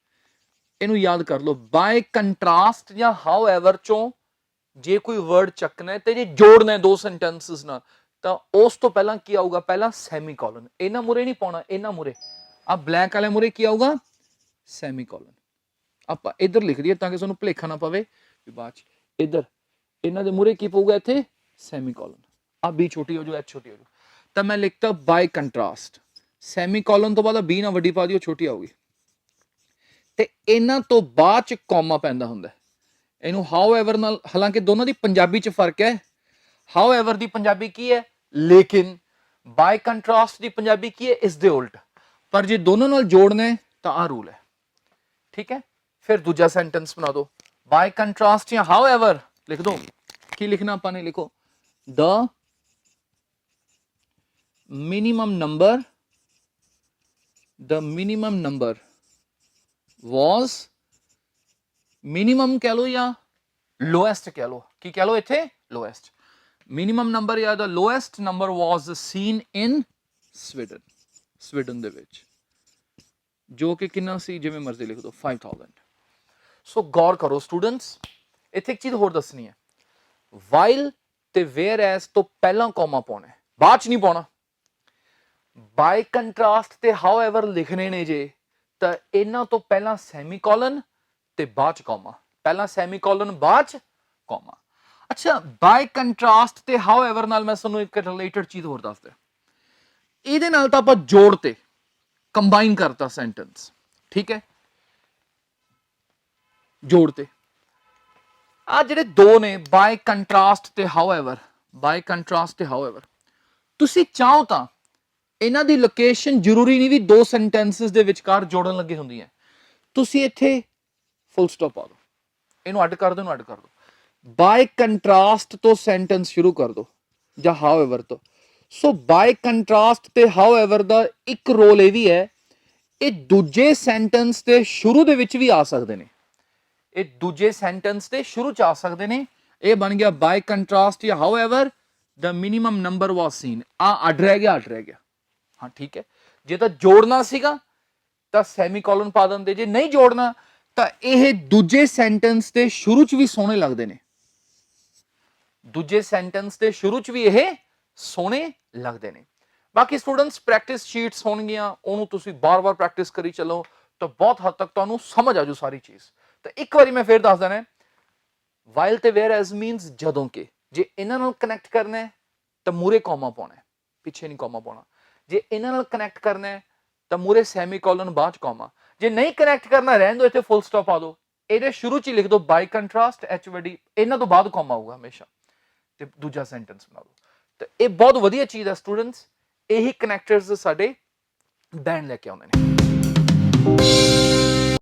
ਇਹਨੂੰ ਯਾਦ ਕਰ ਲਓ ਬਾਈ ਕੰਟਰਾਸਟ ਜਾਂ ਹਾਊਐਵਰ ਚੋਂ ਜੇ ਕੋਈ ਵਰਡ ਚੱਕਣਾ ਹੈ ਤੇ ਜੇ ਜੋੜਨਾ ਹੈ ਦੋ ਸੈਂਟੈਂਸਸ ਨਾਲ ਤਾਂ ਉਸ ਤੋਂ ਪਹਿਲਾਂ ਕੀ ਆਊਗਾ, ਪਹਿਲਾਂ ਸੈਮੀਕੋਲਨ। ਇਹਨਾਂ ਮੁਰੇ ਨਹੀਂ ਪਾਉਣਾ, ਇਹਨਾਂ ਮੁਰੇ ਆ ਬਲੈਕ ਵਾਲੇ ਮੁਰੇ ਕੀ ਆਊਗਾ, ਸੈਮੀਕੋਲਨ। ਆਪਾਂ ਇੱਧਰ ਲਿਖ ਦਈਏ ਤਾਂ ਕਿ ਤੁਹਾਨੂੰ ਭੁਲੇਖਾ ਨਾ ਪਵੇ ਵੀ ਬਾਅਦ ਚ ਇੱਧਰ ਇਹਨਾਂ ਦੇ ਮੁਰੇ ਕੀ ਪਊਗਾ, ਇੱਥੇ ਸੈਮੀਕੋਲਨ। ਆ ਬੀ ਛੋਟੀ ਹੋ ਜਾਓ, ਐਚ ਛੋਟੀ ਹੋ ਜਾਓ, ਤਾਂ ਮੈਂ ਲਿਖਤਾ ਬਾਈ ਕੰਟਰਾਸਟ। ਸੈਮੀਕੋਲਨ ਤੋਂ ਬਾਅਦ ਬੀ ਨਾ ਵੱਡੀ ਪਾ ਦਿਓ, ਛੋਟੀ ਆਊਗੀ। ਤੇ ਇਹਨਾਂ ਤੋਂ ਬਾਅਦ ਚ ਕੌਮਾ ਪੈਂਦਾ ਹੁੰਦਾ, ਇਹਨੂੰ ਹਾਊਐਵਰ ਨਾਲ, ਹਾਲਾਂਕਿ ਦੋਨਾਂ ਦੀ ਪੰਜਾਬੀ ਚ ਫਰਕ ਹੈ। ਹਾਊਐਵਰ ਦੀ ਪੰਜਾਬੀ ਕੀ ਹੈ, ਲੇਕਿਨ ਬਾਈ ਕੰਟਰਾਸਟ ਦੀ ਪੰਜਾਬੀ ਕੀ ਹੈ, ਇਸ ਦੇ ਉਲਟ। ਪਰ ਜੇ ਦੋਨੋਂ ਨਾਲ ਜੋੜਨਾ ਹੈ ਤਾਂ ਆਹ ਰੂਲ ਹੈ, ਠੀਕ ਹੈ। ਫਿਰ ਦੂਜਾ ਸੈਂਟੈਂਸ ਬਣਾ ਦੋ, ਬਾਈ ਕੰਟਰਾਸਟ ਜਾਂ ਹਾਊਐਵਰ ਲਿਖ ਦੋ। ਕੀ ਲਿਖਣਾ ਆਪਾਂ ਨੇ, ਲਿਖੋ ਦ minimum number was, minimum कह लो या lowest कह लो, की कह लो इत्थे lowest, minimum number या the lowest number was seen in Sweden ਦੇ ਵਿੱਚ, ਜੋ ਕਿ ਕਿੰਨਾ ਸੀ, ਜਿਵੇਂ ਮਰਜ਼ੀ ਲਿਖ ਦੋ 5000। ਸੋ ਗੌਰ ਕਰੋ ਸਟੂਡੈਂਟਸ, ਇੱਥੇ ਇੱਕ ਚੀਜ਼ ਹੋਰ ਦੱਸਣੀ ਹੈ, while ਤੇ whereas ਤੋਂ ਪਹਿਲਾਂ ਕੌਮਾ ਪਾਉਣਾ ਹੈ, ਬਾਅਦ ਚ ਨਹੀਂ ਪਾਉਣਾ। ਬਾਈ ਕੰਟਰਾਸਟ ਤੇ ਹਾਊਐਵਰ ਲਿਖਣੇ ਨੇ ਜੇ ਤਾਂ ਇਹਨਾਂ ਤੋਂ ਪਹਿਲਾਂ ਸੈਮੀਕੋਲਨ ਤੇ ਬਾਅਦ ਚ ਕੌਮਾ, ਪਹਿਲਾਂ ਸੈਮੀਕੋਲਨ ਬਾਅਦ ਚ ਕੌਮਾ। ਅੱਛਾ, ਬਾਈ ਕੰਟਰਾਸਟ ਤੇ ਹਾਊਐਵਰ ਨਾਲ ਮੈਂ ਤੁਹਾਨੂੰ ਇੱਕ ਰਿਲੇਟਡ ਚੀਜ਼ ਹੋਰ ਦੱਸਦਾ, ਇਹਦੇ ਨਾਲ ਤਾਂ ਆਪਾਂ ਜੋੜ ਤੇ ਕੰਬਾਈਨ ਕਰਤਾ ਸੈਂਟੈਂਸ, ਠੀਕ ਹੈ, ਜੋੜ ਤੇ ਆ ਜਿਹੜੇ ਦੋ ਨੇ ਬਾਈ ਕੰਟਰਾਸਟ ਤੇ ਹਾਊਐਵਰ, ਬਾਈ ਕੰਟਰਾਸਟ ਤੇ ਹਾਊਐਵਰ, ਤੁਸੀਂ ਚਾਹੋ ਤਾਂ ਇਹਨਾਂ ਦੀ ਲੋਕੇਸ਼ਨ ਜ਼ਰੂਰੀ ਨਹੀਂ ਵੀ ਦੋ ਸੈਂਟੈਂਸਸ ਦੇ ਵਿਚਕਾਰ ਜੋੜਨ ਲੱਗੇ ਹੁੰਦੀ ਹੈ, ਤੁਸੀਂ ਇੱਥੇ ਫੁੱਲ ਸਟਾਪ ਪਾ ਦਿਓ, ਇਹਨੂੰ ਅੱਡ ਕਰ ਦਿਓ, ਇਹਨੂੰ ਅੱਡ ਕਰ ਦਿਓ, ਬਾਈ ਕੰਟਰਾਸਟ ਤੋਂ ਸੈਂਟੈਂਸ ਸ਼ੁਰੂ ਕਰ ਦਿਓ ਜਾਂ ਹਾਊਐਵਰ ਤੋਂ। ਸੋ ਬਾਈ ਕੰਟਰਾਸਟ ਤੇ ਹਾਊਐਵਰ ਦਾ ਇੱਕ ਰੋਲ ਇਹ ਵੀ ਹੈ, ਇਹ ਦੂਜੇ ਸੈਂਟੈਂਸ ਦੇ ਸ਼ੁਰੂ ਦੇ ਵਿੱਚ ਵੀ ਆ ਸਕਦੇ ਨੇ, ਇਹ ਦੂਜੇ ਸੈਂਟੈਂਸ ਦੇ ਸ਼ੁਰੂ ਚ ਆ ਸਕਦੇ ਨੇ। ਇਹ ਬਣ ਗਿਆ ਬਾਈ ਕੰਟਰਾਸਟ ਜਾਂ ਹਾਊਐਵਰ ਦ ਮਿਨੀਮਮ ਨੰਬਰ ਵਾਸ ਸੀਨ। ਆ ਅੱਡ ਰਹਿ ਗਿਆ, ਅੱਡ ਰਹਿ ਗਿਆ, ਹਾਂ ਠੀਕ ਹੈ। ਜੇ ਤਾਂ ਜੋੜਨਾ ਸੀਗਾ ਤਾਂ ਸੈਮੀਕੋਲਨ ਪਾ ਦਿੰਦੇ, ਜੇ ਨਹੀਂ ਜੋੜਨਾ ਤਾਂ ਇਹ ਦੂਜੇ ਸੈਂਟੈਂਸ ਦੇ ਸ਼ੁਰੂ ਚ ਵੀ ਸੋਹਣੇ ਲੱਗਦੇ ਨੇ, ਦੂਜੇ ਸੈਂਟੈਂਸ ਦੇ ਸ਼ੁਰੂ ਚ ਵੀ ਇਹ ਸੋਹਣੇ ਲੱਗਦੇ ਨੇ। ਬਾਕੀ ਸਟੂਡੈਂਟਸ ਪ੍ਰੈਕਟਿਸ ਸ਼ੀਟਸ ਹੋਣਗੀਆਂ, ਉਹਨੂੰ ਤੁਸੀਂ ਬਾਰ-ਬਾਰ ਪ੍ਰੈਕਟਿਸ ਕਰੀ ਚੱਲੋ ਤਾਂ ਬਹੁਤ ਹੱਦ ਤੱਕ ਤੁਹਾਨੂੰ ਸਮਝ ਆ ਜੂ ਸਾਰੀ ਚੀਜ਼। ਤਾਂ ਇੱਕ ਵਾਰੀ ਮੈਂ ਫੇਰ ਦੱਸ ਦੇਣਾ, ਵਾਈਲ ਤੇ ਵੇਅਰ ਐਜ਼ ਮੀਨਸ ਜਦੋਂ ਕਿ, ਜੇ ਇਹਨਾਂ ਨਾਲ ਕਨੈਕਟ ਕਰਨਾ ਹੈ ਤਾਂ ਮੂਰੇ ਕੌਮਾ ਪਾਉਣਾ ਹੈ, ਪਿੱਛੇ ਨਹੀਂ ਕੌਮਾ ਪਾਉਣਾ। ਜੇ ਇਹਨਾਂ ਨਾਲ ਕਨੈਕਟ ਕਰਨਾ ਹੈ ਤਾਂ ਮੂਰੇ ਸੈਮੀਕੋਲਨ ਬਾਅਦ ਕੌਮਾ। ਜੇ ਨਹੀਂ ਕਨੈਕਟ ਕਰਨਾ ਰਹਿਣ ਦਿਓ, ਇੱਥੇ ਫੁੱਲ ਸਟਾਪ ਪਾ ਦਿਓ, ਇਹਦੇ ਸ਼ੁਰੂ ਚ ਹੀ ਲਿਖ ਦਿਓ ਬਾਈ ਕੰਟਰਾਸਟ ਐਚ ਵੱਡੀ, ਇਹਨਾਂ ਤੋਂ ਬਾਅਦ ਕੌਮਾ ਆਊਗਾ ਹਮੇਸ਼ਾ, ਤੇ ਦੂਜਾ ਸੈਂਟੈਂਸ ਬਣਾ ਦਿਓ। ਤਾਂ ਇਹ ਬਹੁਤ ਵਧੀਆ ਚੀਜ਼ ਹੈ ਸਟੂਡੈਂਟਸ, ਇਹੀ ਕਨੈਕਟਰਸ ਸਾਡੇ ਬੈਂਡ ਲੈ ਕੇ ਆਉਂਦੇ ਨੇ।